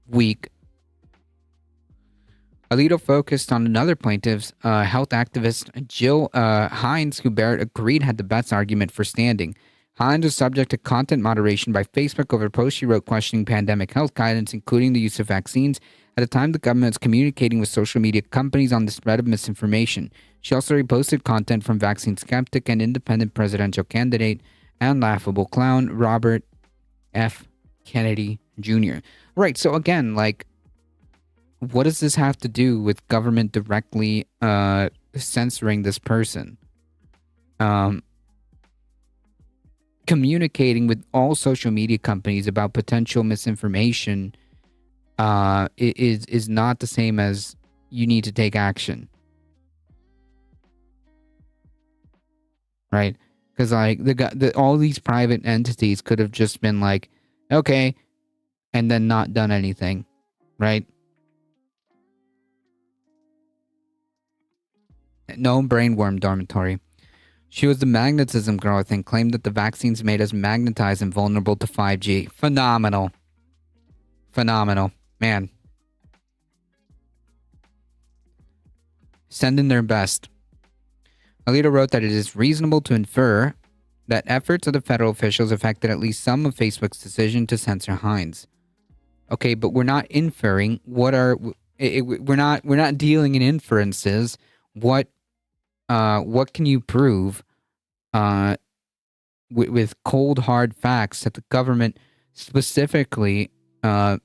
Weak. Alito focused on another plaintiff's health activist, Jill Hines, who Barrett agreed had the best argument for standing. Hines was subject to content moderation by Facebook over posts she wrote questioning pandemic health guidance, including the use of vaccines, at a time the government is communicating with social media companies on the spread of misinformation. She also reposted content from vaccine skeptic and independent presidential candidate and laughable clown Robert F. Kennedy Jr. Right, so again, like, what does this have to do with government directly censoring this person? Communicating with all social media companies about potential misinformation is not the same as you need to take action. Right? Because like all these private entities could have just been like, okay, and then not done anything. Right? No brainworm dormitory. She was the magnetism girl, I think, claimed that the vaccines made us magnetized and vulnerable to 5G. Phenomenal. Phenomenal. Man. Send in their best. Alito wrote that it is reasonable to infer that efforts of the federal officials affected at least some of Facebook's decision to censor Hines. Okay, but we're not inferring. We're not dealing in inferences. What can you prove with cold hard facts that the government specifically had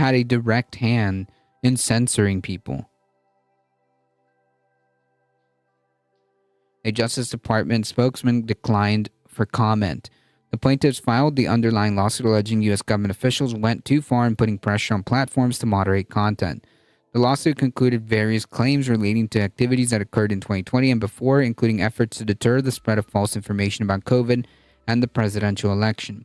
a direct hand in censoring people? A Justice Department spokesman declined for comment. The plaintiffs filed the underlying lawsuit alleging U.S. government officials went too far in putting pressure on platforms to moderate content. The lawsuit concluded various claims relating to activities that occurred in 2020 and before, including efforts to deter the spread of false information about COVID and the presidential election.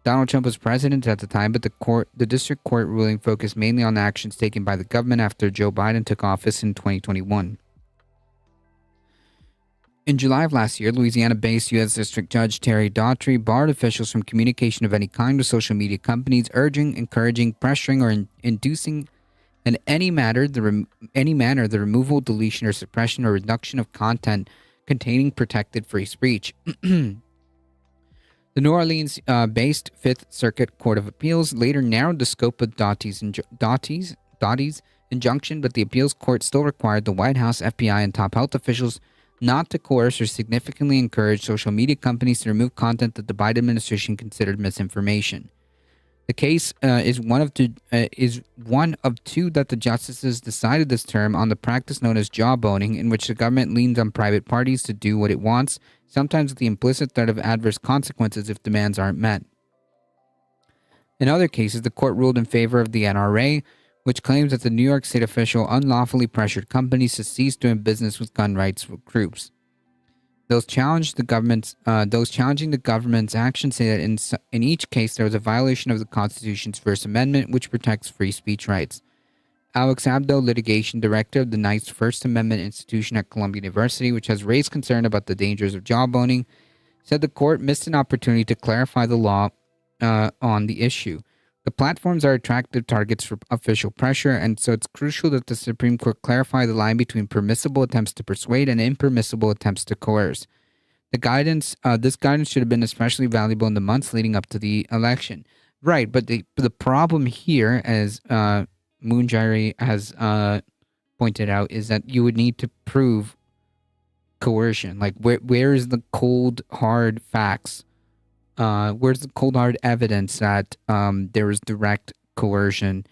Donald Trump was president at the time, but the district court ruling focused mainly on actions taken by the government after Joe Biden took office in 2021. In July of last year, Louisiana-based U.S. District Judge Terry Daughtry barred officials from communication of any kind with social media companies, urging, encouraging, pressuring, or inducing in any manner the removal, deletion, or suppression or reduction of content containing protected free speech. The New Orleans-based Fifth Circuit Court of Appeals later narrowed the scope of Daughtry's injunction, but the appeals court still required the White House, FBI, and top health officials not to coerce or significantly encourage social media companies to remove content that the Biden administration considered misinformation. The case is one of two that the justices decided this term on the practice known as jawboning, in which the government leans on private parties to do what it wants, sometimes with the implicit threat of adverse consequences if demands aren't met. In other cases, the court ruled in favor of the NRA, which claims that the New York State official unlawfully pressured companies to cease doing business with gun rights groups. Those challenging the government's action say that in each case there was a violation of the Constitution's First Amendment, which protects free speech rights. Alex Abdo, litigation director of the Knight's First Amendment Institution at Columbia University, which has raised concern about the dangers of jawboning, said the court missed an opportunity to clarify the law on the issue. The platforms are attractive targets for official pressure, and so it's crucial that the Supreme Court clarify the line between permissible attempts to persuade and impermissible attempts to coerce. This guidance should have been especially valuable in the months leading up to the election. Right, but the problem here, as Moonjari has pointed out, is that you would need to prove coercion. Like, where is the cold, hard facts? Where's the cold hard evidence that there was direct coercion,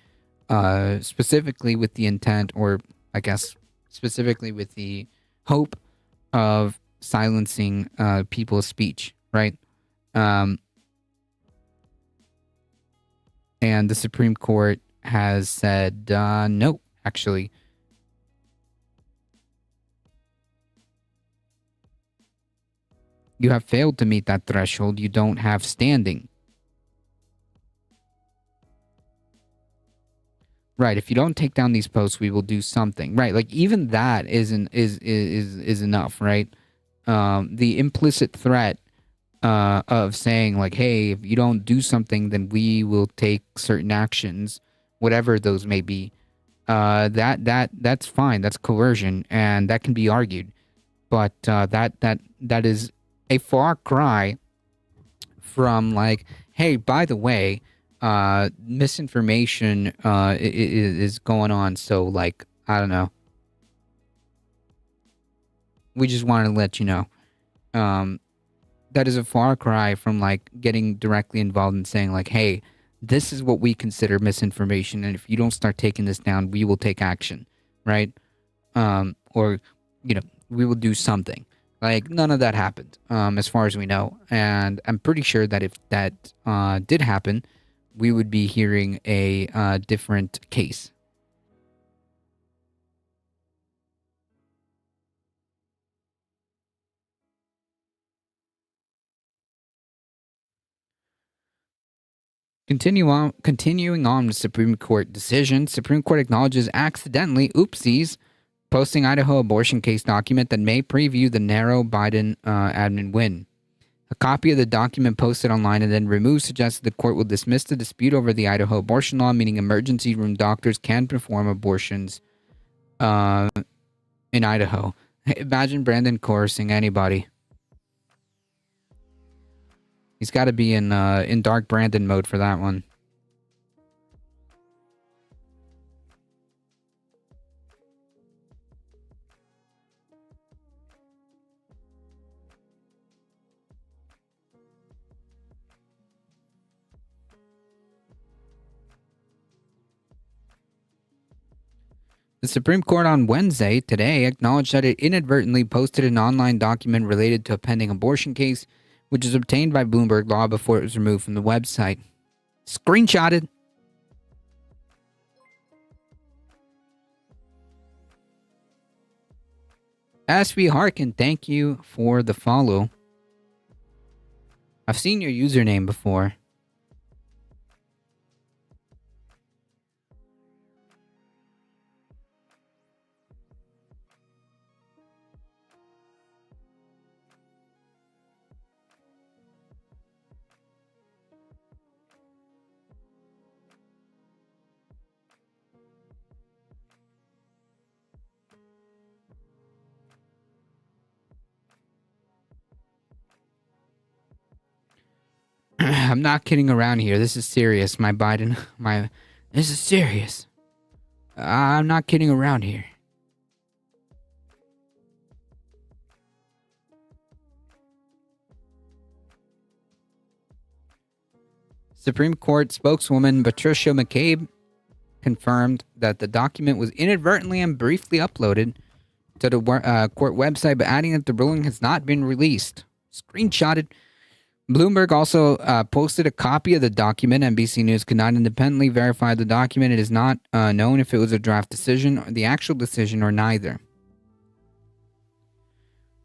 specifically with the intent, or I guess specifically with the hope of silencing people's speech, right? And the Supreme Court has said no, actually. You have failed to meet that threshold. You don't have standing. Right. If you don't take down these posts, we will do something. Right. Like, even that is enough, right? The implicit threat of saying, like, hey, if you don't do something, then we will take certain actions, whatever those may be. That's fine. That's coercion, and that can be argued. But that is a far cry from, like, hey, by the way, misinformation is going on, so, like, I don't know. We just want to let you know. That is a far cry from, like, getting directly involved and saying, like, hey, this is what we consider misinformation, and if you don't start taking this down, we will take action, right? Or, we will do something. Like, none of that happened, as far as we know. And I'm pretty sure that if that did happen, we would be hearing a different case. Continuing on with Supreme Court decision, Supreme Court acknowledges accidentally, oopsies, posting Idaho abortion case document that may preview the narrow Biden admin win. A copy of the document posted online and then removed suggests the court will dismiss the dispute over the Idaho abortion law, meaning emergency room doctors can perform abortions in Idaho. Imagine Brandon coercing anybody. He's got to be in Dark Brandon mode for that one. The Supreme Court on Wednesday, today, acknowledged that it inadvertently posted an online document related to a pending abortion case, which was obtained by Bloomberg Law before it was removed from the website. Screenshotted. SV Harkin, thank you for the follow. I've seen your username before. I'm not kidding around here. This is serious, my Biden. This is serious. I'm not kidding around here. Supreme Court spokeswoman Patricia McCabe confirmed that the document was inadvertently and briefly uploaded to the court website, but adding that the ruling has not been released. Screenshotted. Bloomberg also posted a copy of the document. NBC News could not independently verify the document. It is not known if it was a draft decision, or the actual decision, or neither.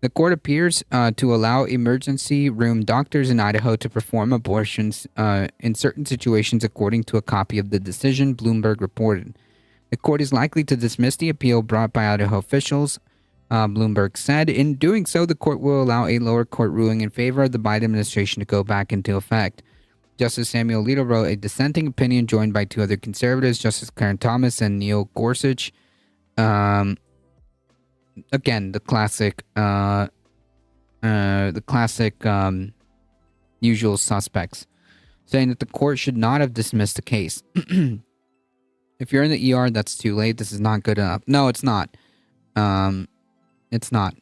The court appears to allow emergency room doctors in Idaho to perform abortions in certain situations, according to a copy of the decision, Bloomberg reported. The court is likely to dismiss the appeal brought by Idaho officials, Bloomberg said. In doing so, the court will allow a lower court ruling in favor of the Biden administration to go back into effect. Justice Samuel Alito wrote a dissenting opinion joined by two other conservatives, Justice Clarence Thomas and Neil Gorsuch. Again, the classic usual suspects, saying that the court should not have dismissed the case. If you're in the ER, that's too late. This is not good enough. No, it's not. It's not.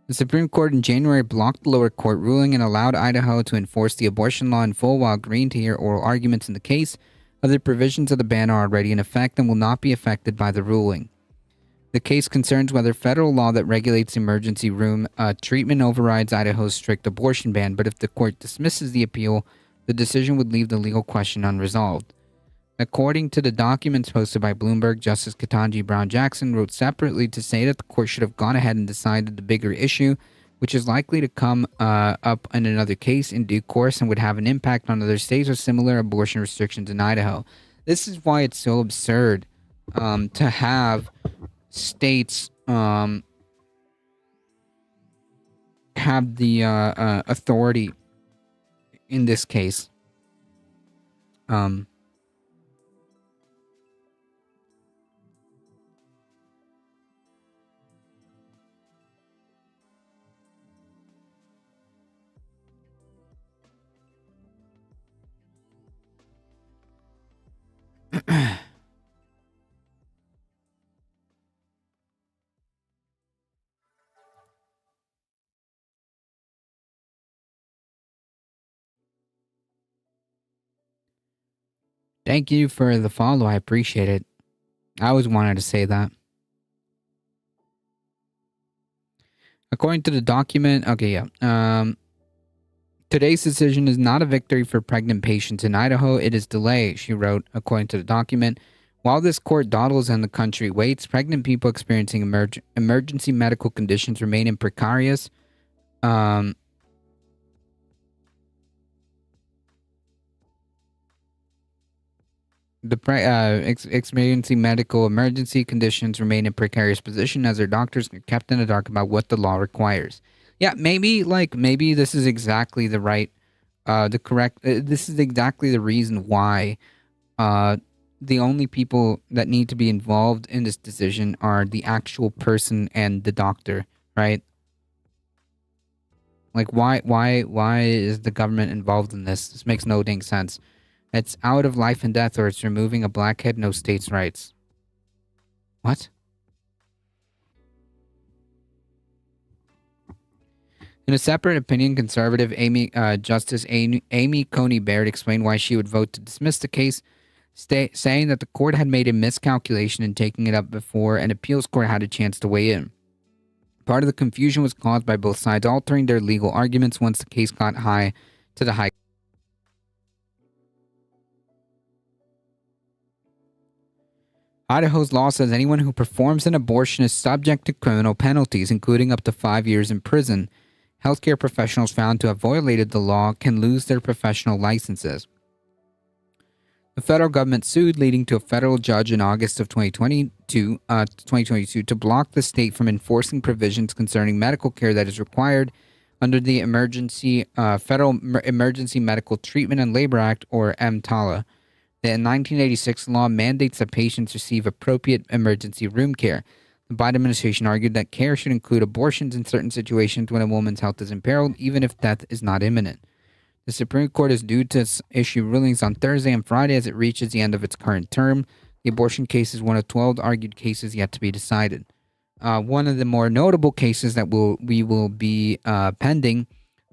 The Supreme Court in January blocked the lower court ruling and allowed Idaho to enforce the abortion law in full while agreeing to hear oral arguments in the case. Other provisions of the ban are already in effect and will not be affected by the ruling. The case concerns whether federal law that regulates emergency room treatment overrides Idaho's strict abortion ban, but if the court dismisses the appeal, the decision would leave the legal question unresolved. According to the documents posted by Bloomberg, Justice Ketanji Brown Jackson wrote separately to say that the court should have gone ahead and decided the bigger issue, which is likely to come up in another case in due course and would have an impact on other states with similar abortion restrictions in Idaho. This is why it's so absurd to have states have the authority in this case. Thank you for the follow. I appreciate it. I always wanted to say that. According to the document, today's decision is not a victory for pregnant patients in Idaho. It is delay, she wrote, according to the document. While this court dawdles and the country waits, pregnant people experiencing emergency medical conditions remain in precarious experiencing medical emergency conditions remain in precarious position as their doctors are kept in the dark about what the law requires. Yeah, maybe this is exactly the right, this is exactly the reason why the only people that need to be involved in this decision are the actual person and the doctor, right? Like, why is the government involved in this? This makes no dang sense. It's out of life and death, or it's removing a blackhead, no states' rights. What? In a separate opinion, conservative Justice Amy Coney Barrett explained why she would vote to dismiss the case, saying that the court had made a miscalculation in taking it up before an appeals court had a chance to weigh in. Part of the confusion was caused by both sides altering their legal arguments once the case got to the high. Idaho's law says anyone who performs an abortion is subject to criminal penalties, including up to 5 years in prison. Healthcare professionals found to have violated the law can lose their professional licenses. The federal government sued, leading to a federal judge in August of 2022 to block the state from enforcing provisions concerning medical care that is required under the Federal Emergency Medical Treatment and Labor Act, or EMTALA. The 1986 law mandates that patients receive appropriate emergency room care. The Biden administration argued that care should include abortions in certain situations when a woman's health is imperiled, even if death is not imminent. The Supreme Court is due to issue rulings on Thursday and Friday as it reaches the end of its current term. The abortion case is one of 12 argued cases yet to be decided. One of the more notable cases that we will be pending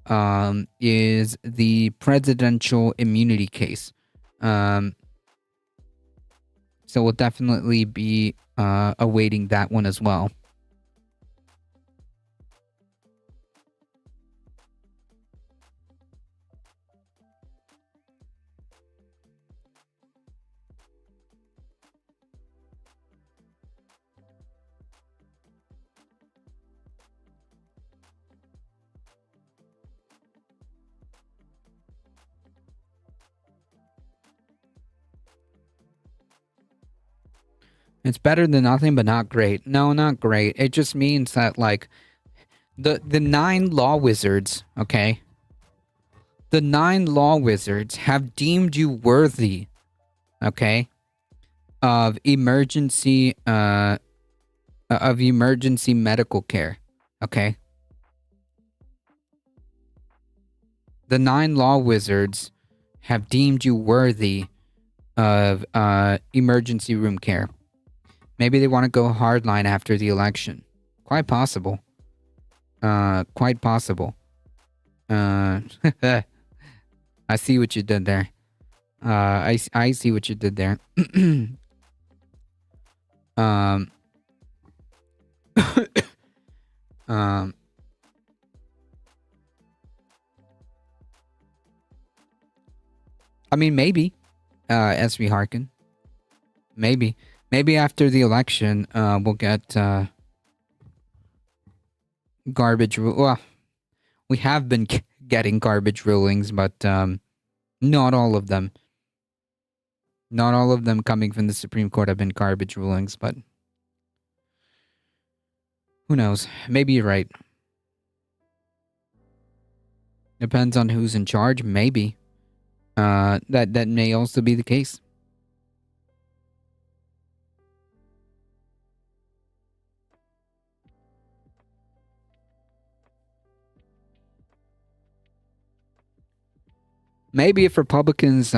is the presidential immunity case. So we'll definitely be awaiting that one as well. It's better than nothing, but not great. No, not great. It just means that, like, the 9 law wizards, okay? The 9 law wizards have deemed you worthy, okay, of emergency medical care, okay? The 9 law wizards have deemed you worthy of emergency room care. Maybe they want to go hardline after the election. Quite possible. Quite possible. I see what you did there. I see what you did there. I mean, maybe, SV Harkin. Maybe. Maybe after the election, we'll get garbage. Well, we have been getting garbage rulings, but not all of them. Not all of them coming from the Supreme Court have been garbage rulings, but who knows? Maybe you're right. Depends on who's in charge. Maybe that may also be the case. Maybe if Republicans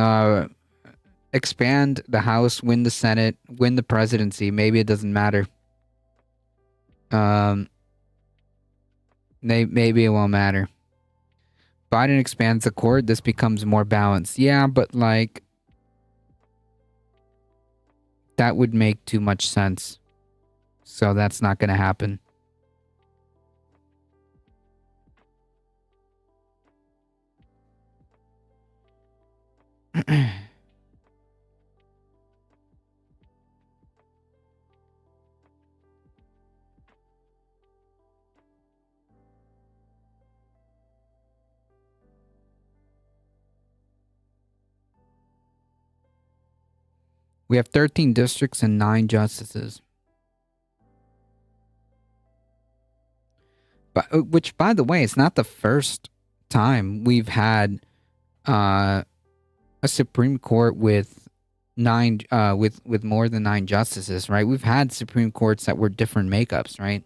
expand the House, win the Senate, win the presidency, maybe it doesn't matter. Maybe it won't matter. Biden expands the court, this becomes more balanced. Yeah, but like, that would make too much sense. So that's not going to happen. We have 13 districts and 9 justices. But, which, by the way, is not the first time we've had a Supreme Court with 9 with more than 9 justices, right? We've had Supreme Courts that were different makeups, right?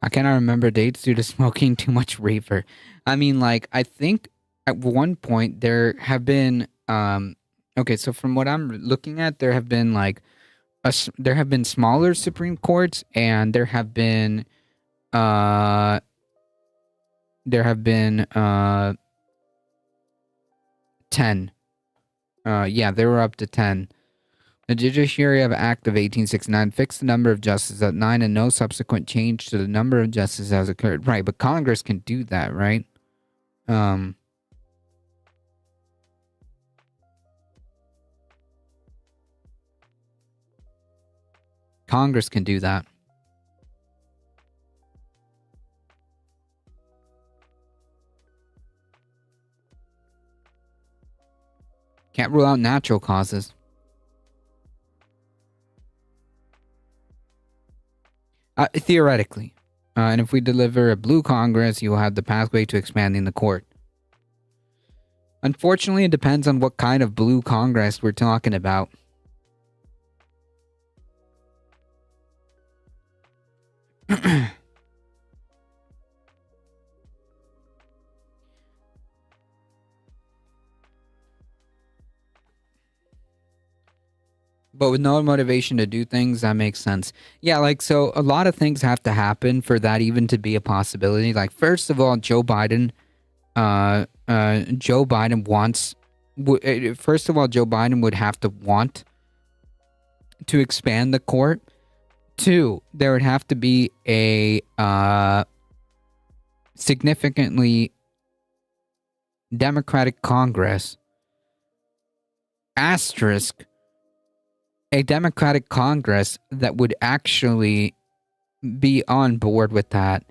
I cannot remember dates due to smoking too much reefer. I mean, like, I think at one point there have been, okay, so from what I'm looking at, there have been there have been smaller Supreme Courts, and there have been 10. Yeah, they were up to 10. The Judiciary Act of 1869 fixed the number of justices at 9, and no subsequent change to the number of justices has occurred. Right, but Congress can do that, right? Congress can do that. Can't rule out natural causes. Theoretically. And if we deliver a blue Congress, you will have the pathway to expanding the court. Unfortunately, it depends on what kind of blue Congress we're talking about. But with no motivation to do things, that makes sense. Yeah, like, so a lot of things have to happen for that even to be a possibility. Like, first of all, Joe Biden wants, first of all, Joe Biden would have to want to expand the court. Two, there would have to be a significantly Democratic Congress, asterisk, a Democratic Congress that would actually be on board with that.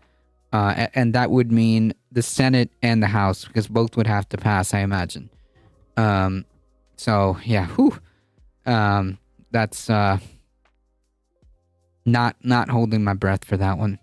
And that would mean the Senate and the House, because both would have to pass, I imagine. So, yeah, that's not holding my breath for that one.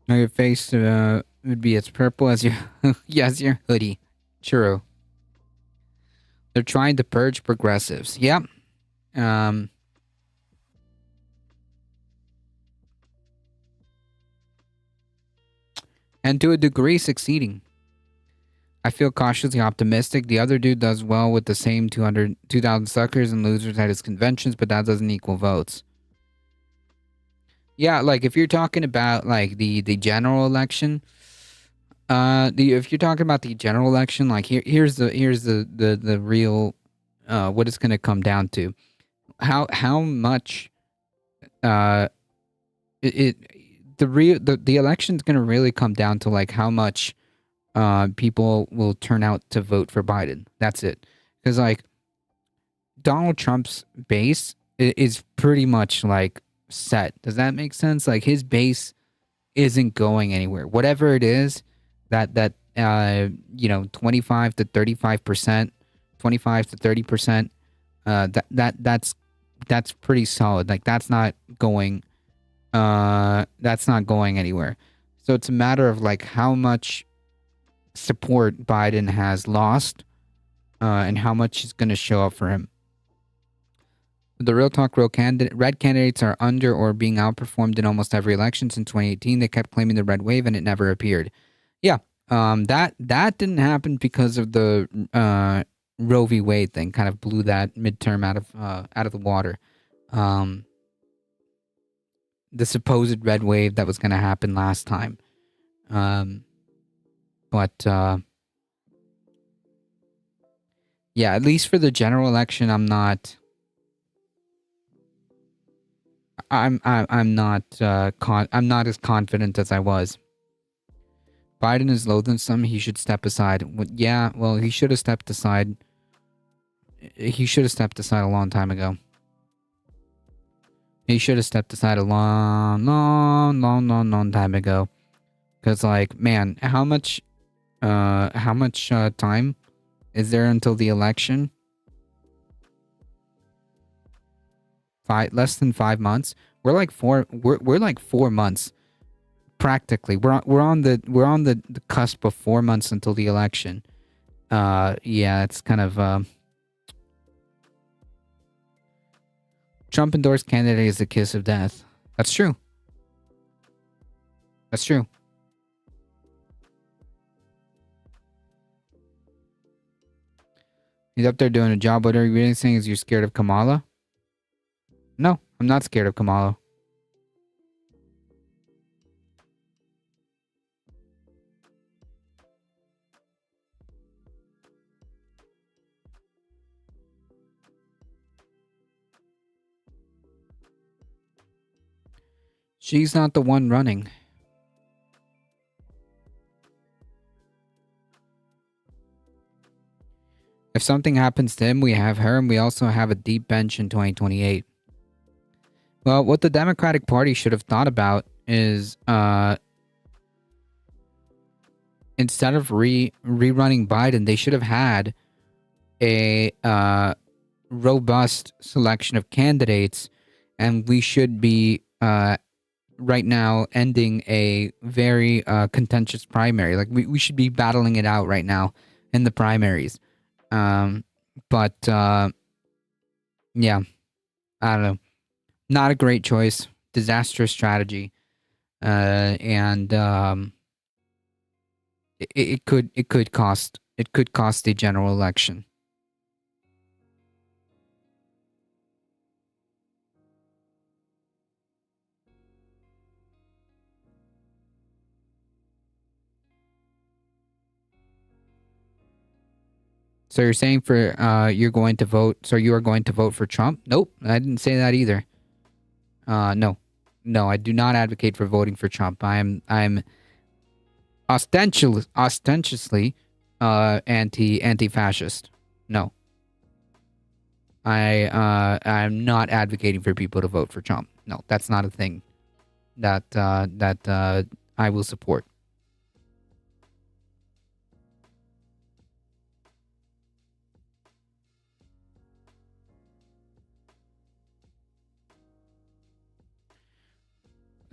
Your face would be as purple as your yes, your hoodie. True. They're trying to purge progressives. Yep. And to a degree, succeeding. I feel cautiously optimistic. The other dude does well with the same 2,000 suckers and losers at his conventions, but that doesn't equal votes. Yeah, like if you're talking about like the general election, if you're talking about the general election, like here's the real what it's going to come down to. How much the election's going to really come down to like how much people will turn out to vote for Biden. That's it. Because like Donald Trump's base is pretty much like set. Does that make sense? Like his base isn't going anywhere. Whatever it is, that 25 to 35%, 25 to 30%, that's pretty solid. Like that's not going anywhere. So it's a matter of like how much support Biden has lost and how much is going to show up for him. The Real Talk red candidates are under or being outperformed in almost every election since 2018. They kept claiming the red wave and it never appeared. Yeah, that didn't happen because of the Roe v. Wade thing. Kind of blew that midterm out of the water. The supposed red wave that was going to happen last time. But yeah, at least for the general election, I'm not as confident as I was. Biden is loathsome. He should step aside. Yeah, well, he should have stepped aside. He should have stepped aside a long time ago. He should have stepped aside a long time ago. Because, like, man, how much time is there until the election? Less than 5 months. We're like 4 months practically. We're on the cusp of 4 months until the election. Yeah, it's kind of Trump endorsed candidate is the kiss of death. That's true. That's true. He's up there doing a job. What are you really saying? Is you're scared of Kamala? No, I'm not scared of Kamala. She's not the one running. If something happens to him, we have her, and we also have a deep bench in 2028. Well, what the Democratic Party should have thought about is, instead of rerunning Biden, they should have had a robust selection of candidates, and we should be right now ending a very contentious primary. Like we should be battling it out right now in the primaries. But yeah, I don't know. Not a great choice. Disastrous strategy. And it could cost the general election. So you're saying you're going to vote. So you are going to vote for Trump? Nope, I didn't say that either. No, I do not advocate for voting for Trump. I'm ostentiously anti-fascist. No, I'm not advocating for people to vote for Trump. No, that's not a thing that I will support.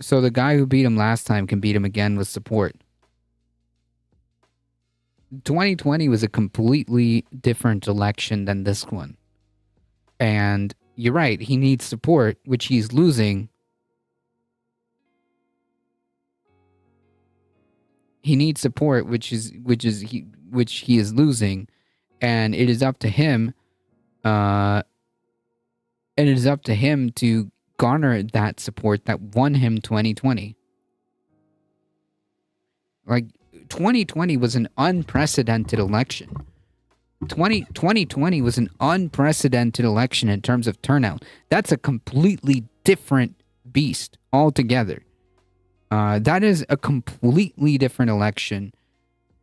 So the guy who beat him last time can beat him again with support. 2020 was a completely different election than this one. And you're right, he needs support, which he's losing. He needs support, which he is losing, and it is up to him. To garner that support that won him 2020. Like, 2020 was an unprecedented election. 2020 was an unprecedented election in terms of turnout. That's a completely different beast altogether. That is a completely different election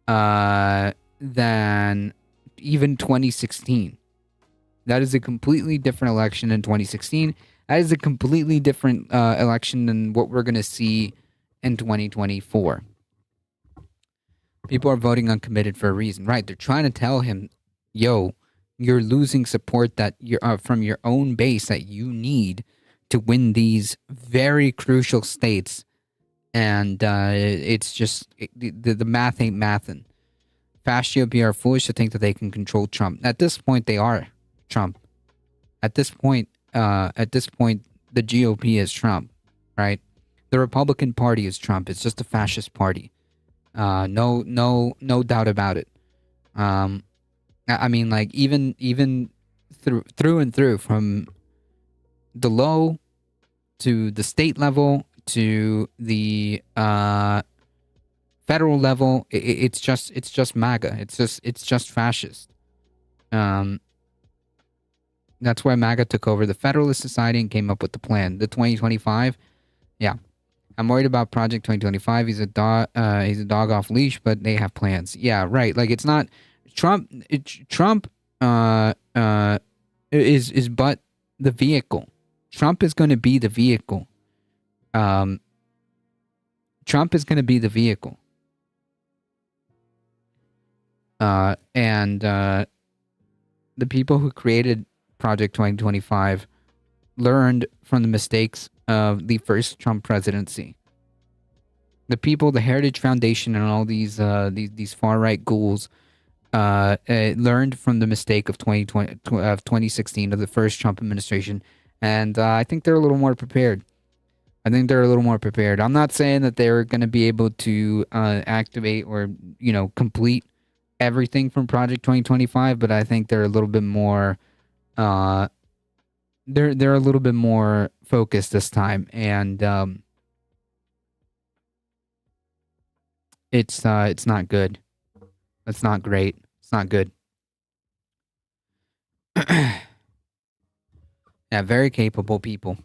than even 2016. That is a completely different election in 2016. That is a completely different election than what we're going to see in 2024. People are voting uncommitted for a reason, right? They're trying to tell him, yo, you're losing support that you're from your own base that you need to win these very crucial states. And it's just, the math ain't mathin'. Fast GOP are foolish to think that they can control Trump. At this point, they are Trump. At this point, the GOP is Trump, right? The Republican Party is Trump. It's just a fascist party. No doubt about it. I mean, like, even through and through, from the low to the state level to the federal level, it's just MAGA. It's just fascist. That's why MAGA took over the Federalist Society and came up with the plan. The 2025, yeah. I'm worried about Project 2025. He's a dog off leash, but they have plans. Yeah, right. Like, it's not Trump. Trump is but the vehicle. Trump is going to be the vehicle. Trump is going to be the vehicle. And the people who created Project 2025 learned from the mistakes of the first Trump presidency. The people, the Heritage Foundation, and all these far right ghouls learned from the mistake of 2016 of the first Trump administration, and I think they're a little more prepared. I'm not saying that they're going to be able to activate or complete everything from Project 2025, but I think they're a little bit more. They're a little bit more focused this time, and it's not good. It's not great. It's not good. Yeah, very capable people.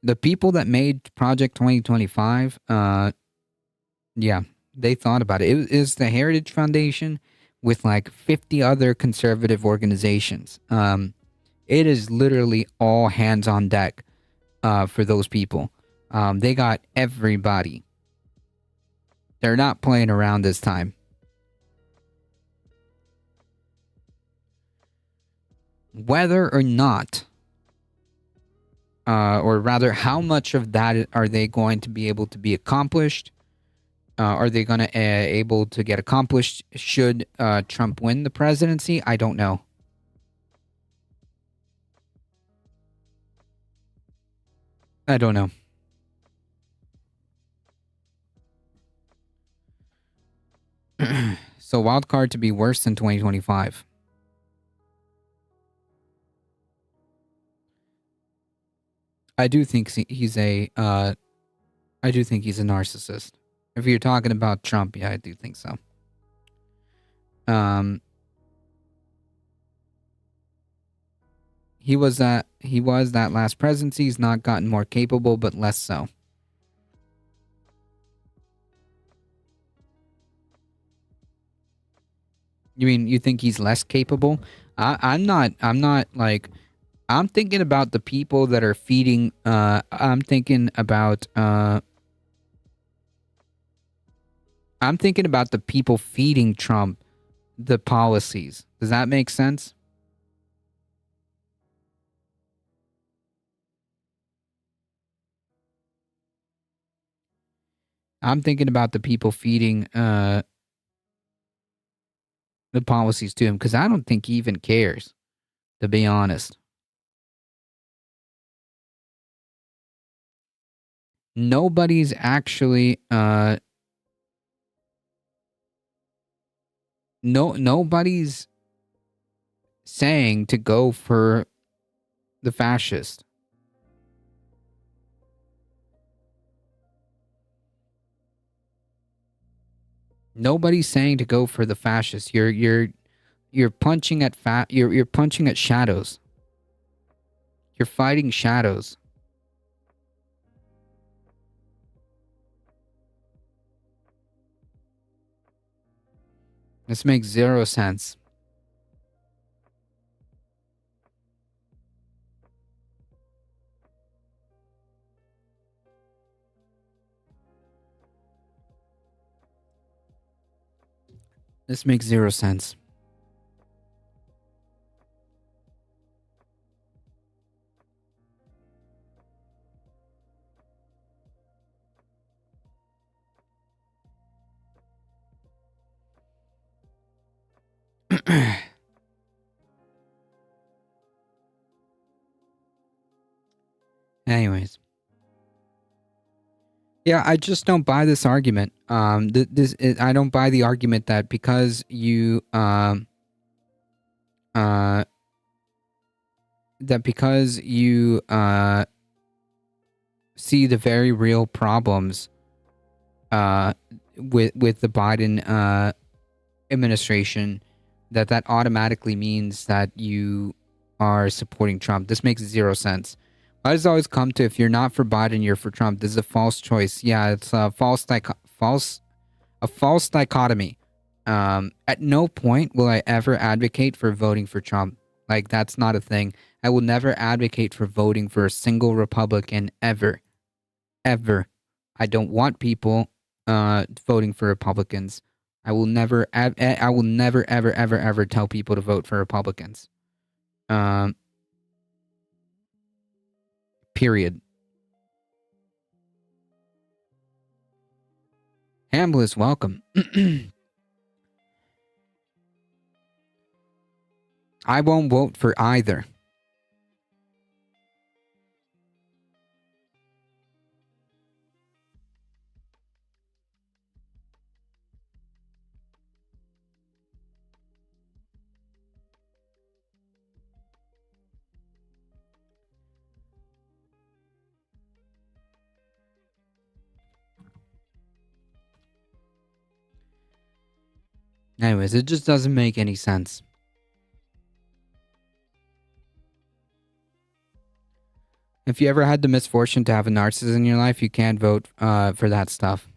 The people that made Project 2025, yeah, they thought about it. It is the Heritage Foundation with like 50 other conservative organizations. It is literally all hands on deck for those people. They got everybody. They're not playing around this time. Whether or not, or rather, how much of that are they going to be able to be accomplished? Are they going to able to get accomplished should Trump win the presidency? I don't know. I don't know. So wild card to be worse than 2025. I do think he's a narcissist. If you're talking about Trump, yeah, I do think so. He was that last presidency. He's not gotten more capable, but less so. You mean you think he's less capable? I'm not like, I'm thinking about the people that are feeding, I'm thinking about the people feeding Trump the policies. Does that make sense? I'm thinking about the people feeding the policies to him, because I don't think he even cares, to be honest. Nobody's actually nobody's saying to go for the fascist. Nobody's saying to go for the fascist. You're punching at you're punching at shadows. You're fighting shadows. This makes zero sense. This makes zero sense. Anyways. Yeah, I just don't buy this argument. I don't buy the argument that because you see the very real problems with the Biden administration, that automatically means that you are supporting Trump. This makes zero sense. Why does it always come to, if you're not for Biden, you're for Trump? This is a false choice. Yeah, it's a false dichotomy. At no point will I ever advocate for voting for Trump. Like, that's not a thing. I will never advocate for voting for a single Republican ever. Ever. I don't want people voting for Republicans. I will never ever tell people to vote for Republicans. Period. Hambliss, welcome. I won't vote for either. Anyways, it just doesn't make any sense. If you ever had the misfortune to have a narcissist in your life, you can't vote for that stuff.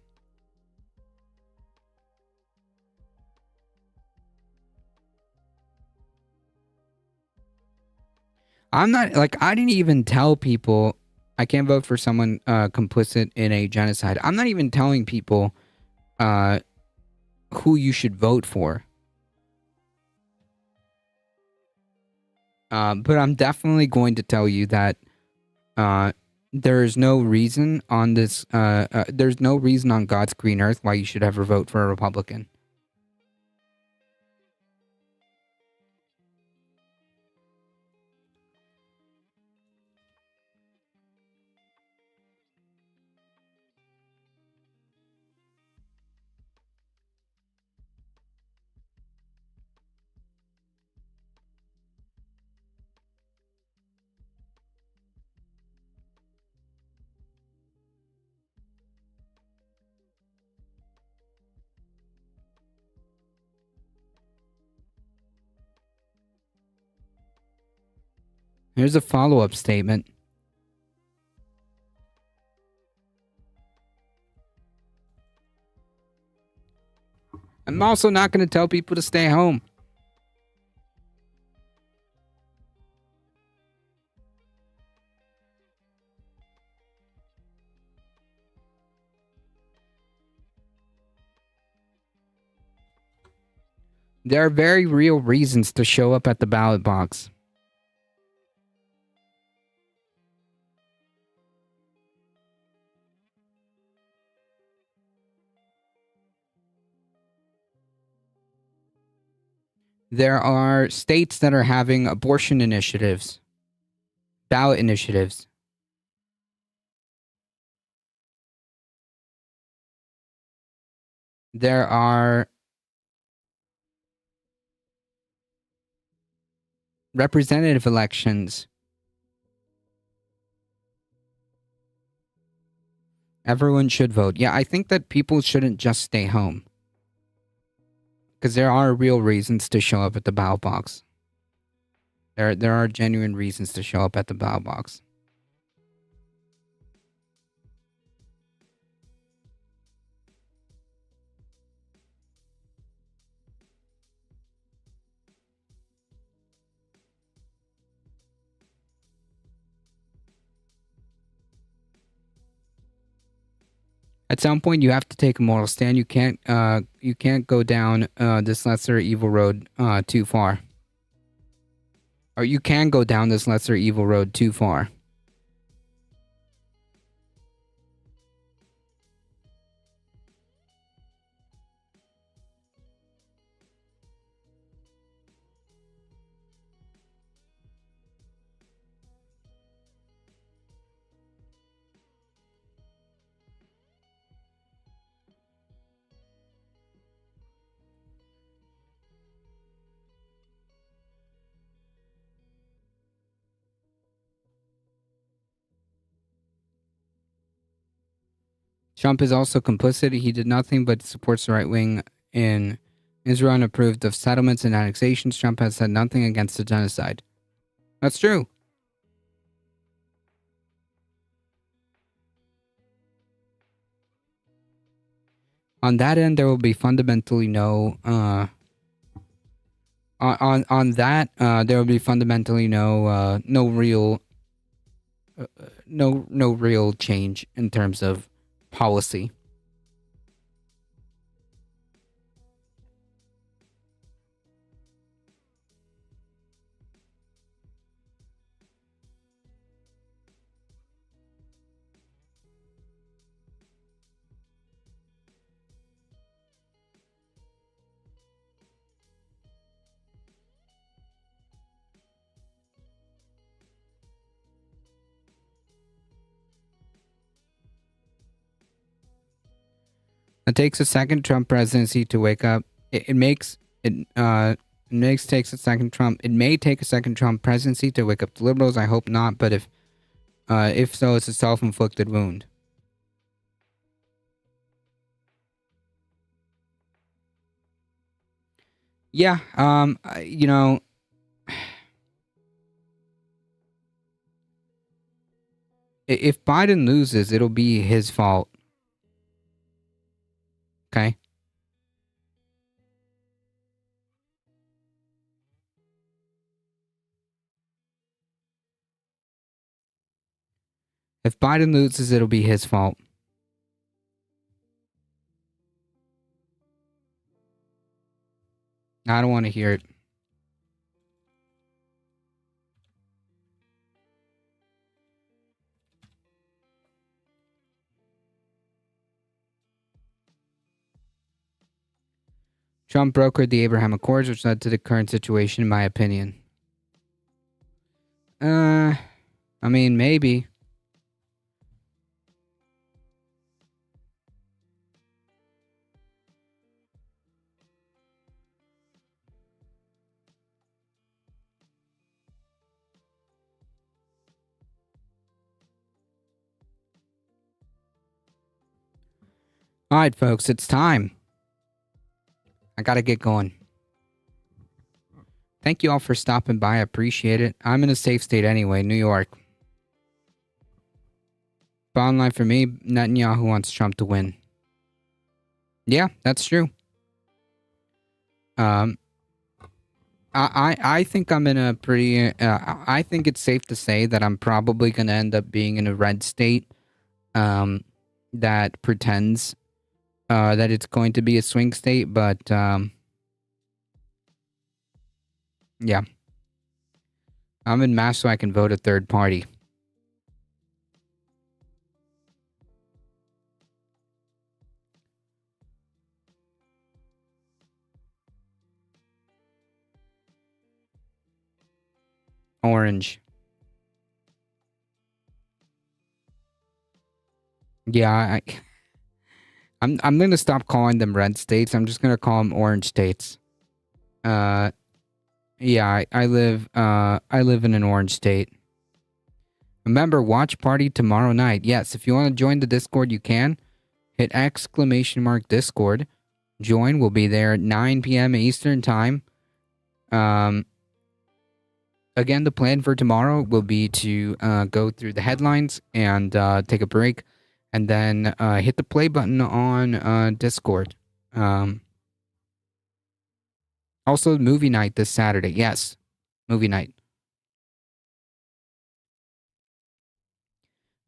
I'm not, like, I didn't even tell people I can't vote for someone complicit in a genocide. I'm not even telling people who you should vote for. But I'm definitely going to tell you that there's no reason on this, there's no reason on God's green earth why you should ever vote for a Republican. Here's a follow-up statement. I'm also not going to tell people to stay home. There are very real reasons to show up at the ballot box. There are states that are having abortion initiatives, ballot initiatives. There are representative elections. Everyone should vote. Yeah, I think that people shouldn't just stay home. Because there are real reasons to show up at the ballot box. There are genuine reasons to show up at the ballot box. At some point, you have to take a moral stand. You can't go down this lesser evil road too far. Or you can go down this lesser evil road too far. Trump is also complicit. He did nothing but supports the right wing in Israel and approved of settlements and annexations. Trump has said nothing against the genocide. That's true. On that end, there will be fundamentally no. On that, there will be fundamentally no real change in terms of policy. It takes a second Trump presidency to wake up. It may take a second Trump presidency to wake up the liberals. I hope not, but if so, it's a self-inflicted wound. Yeah, you know, If Biden loses, it'll be his fault. Okay? If Biden loses, it'll be his fault. I don't want to hear it. Trump brokered the Abraham Accords, which led to the current situation, in my opinion. I mean, maybe. All right, folks, it's time. I gotta get going. Thank you all for stopping by. I appreciate it. I'm in a safe state anyway, New York. Bottom line for me, Netanyahu wants Trump to win. Yeah, that's true. I think I'm in a pretty. I think it's safe to say that I'm probably gonna end up being in a red state. That pretends. That it's going to be a swing state, but yeah. I'm in Mass so I can vote a third party. Orange. Yeah, I'm gonna stop calling them red states. I'm just gonna call them orange states. Yeah, I live in an orange state. Remember, watch party tomorrow night. Yes, if you want to join the Discord, you can. Hit !Discord. Join. We'll be there at 9 p.m. Eastern time. Again, the plan for tomorrow will be to go through the headlines and take a break. And then hit the play button on Discord. Also, movie night this Saturday. Yes, movie night.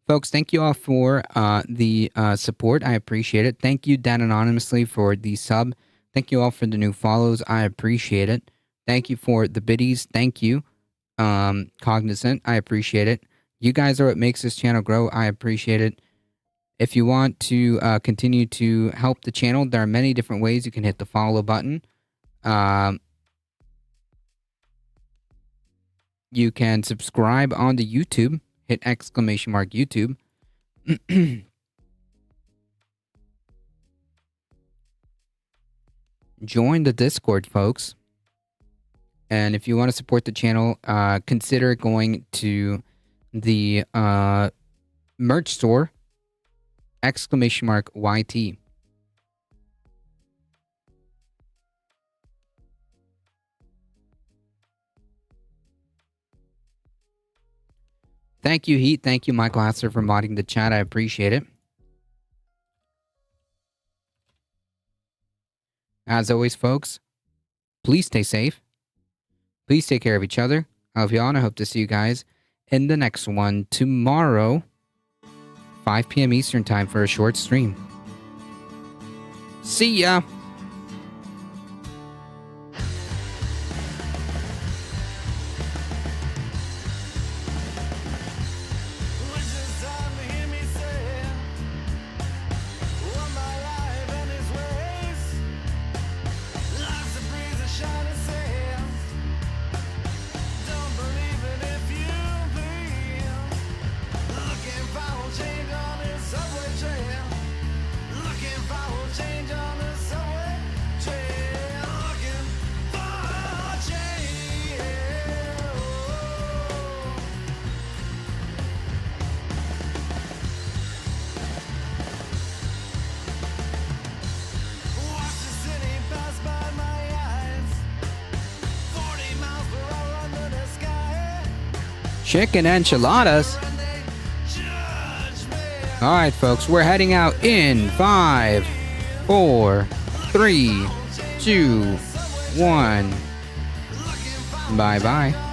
Folks, thank you all for the support. I appreciate it. Thank you, Dan Anonymously, for the sub. Thank you all for the new follows. I appreciate it. Thank you for the biddies. Thank you, Cognizant. I appreciate it. You guys are what makes this channel grow. I appreciate it. If you want to continue to help the channel, there are many different ways. You can hit the follow button. You can subscribe on the YouTube. Hit !YouTube. Join the Discord, folks. And if you want to support the channel, consider going to the merch store. !YT. Thank you, Heat. Thank you, Michael Hassler, for modding the chat. I appreciate it. As always, folks, please stay safe. Please take care of each other. I love y'all, and I hope to see you guys in the next one tomorrow. 5 p.m. Eastern time for a short stream. See ya! Chicken enchiladas. All right, folks, we're heading out in 5, 4, 3, 2, 1. Bye-bye.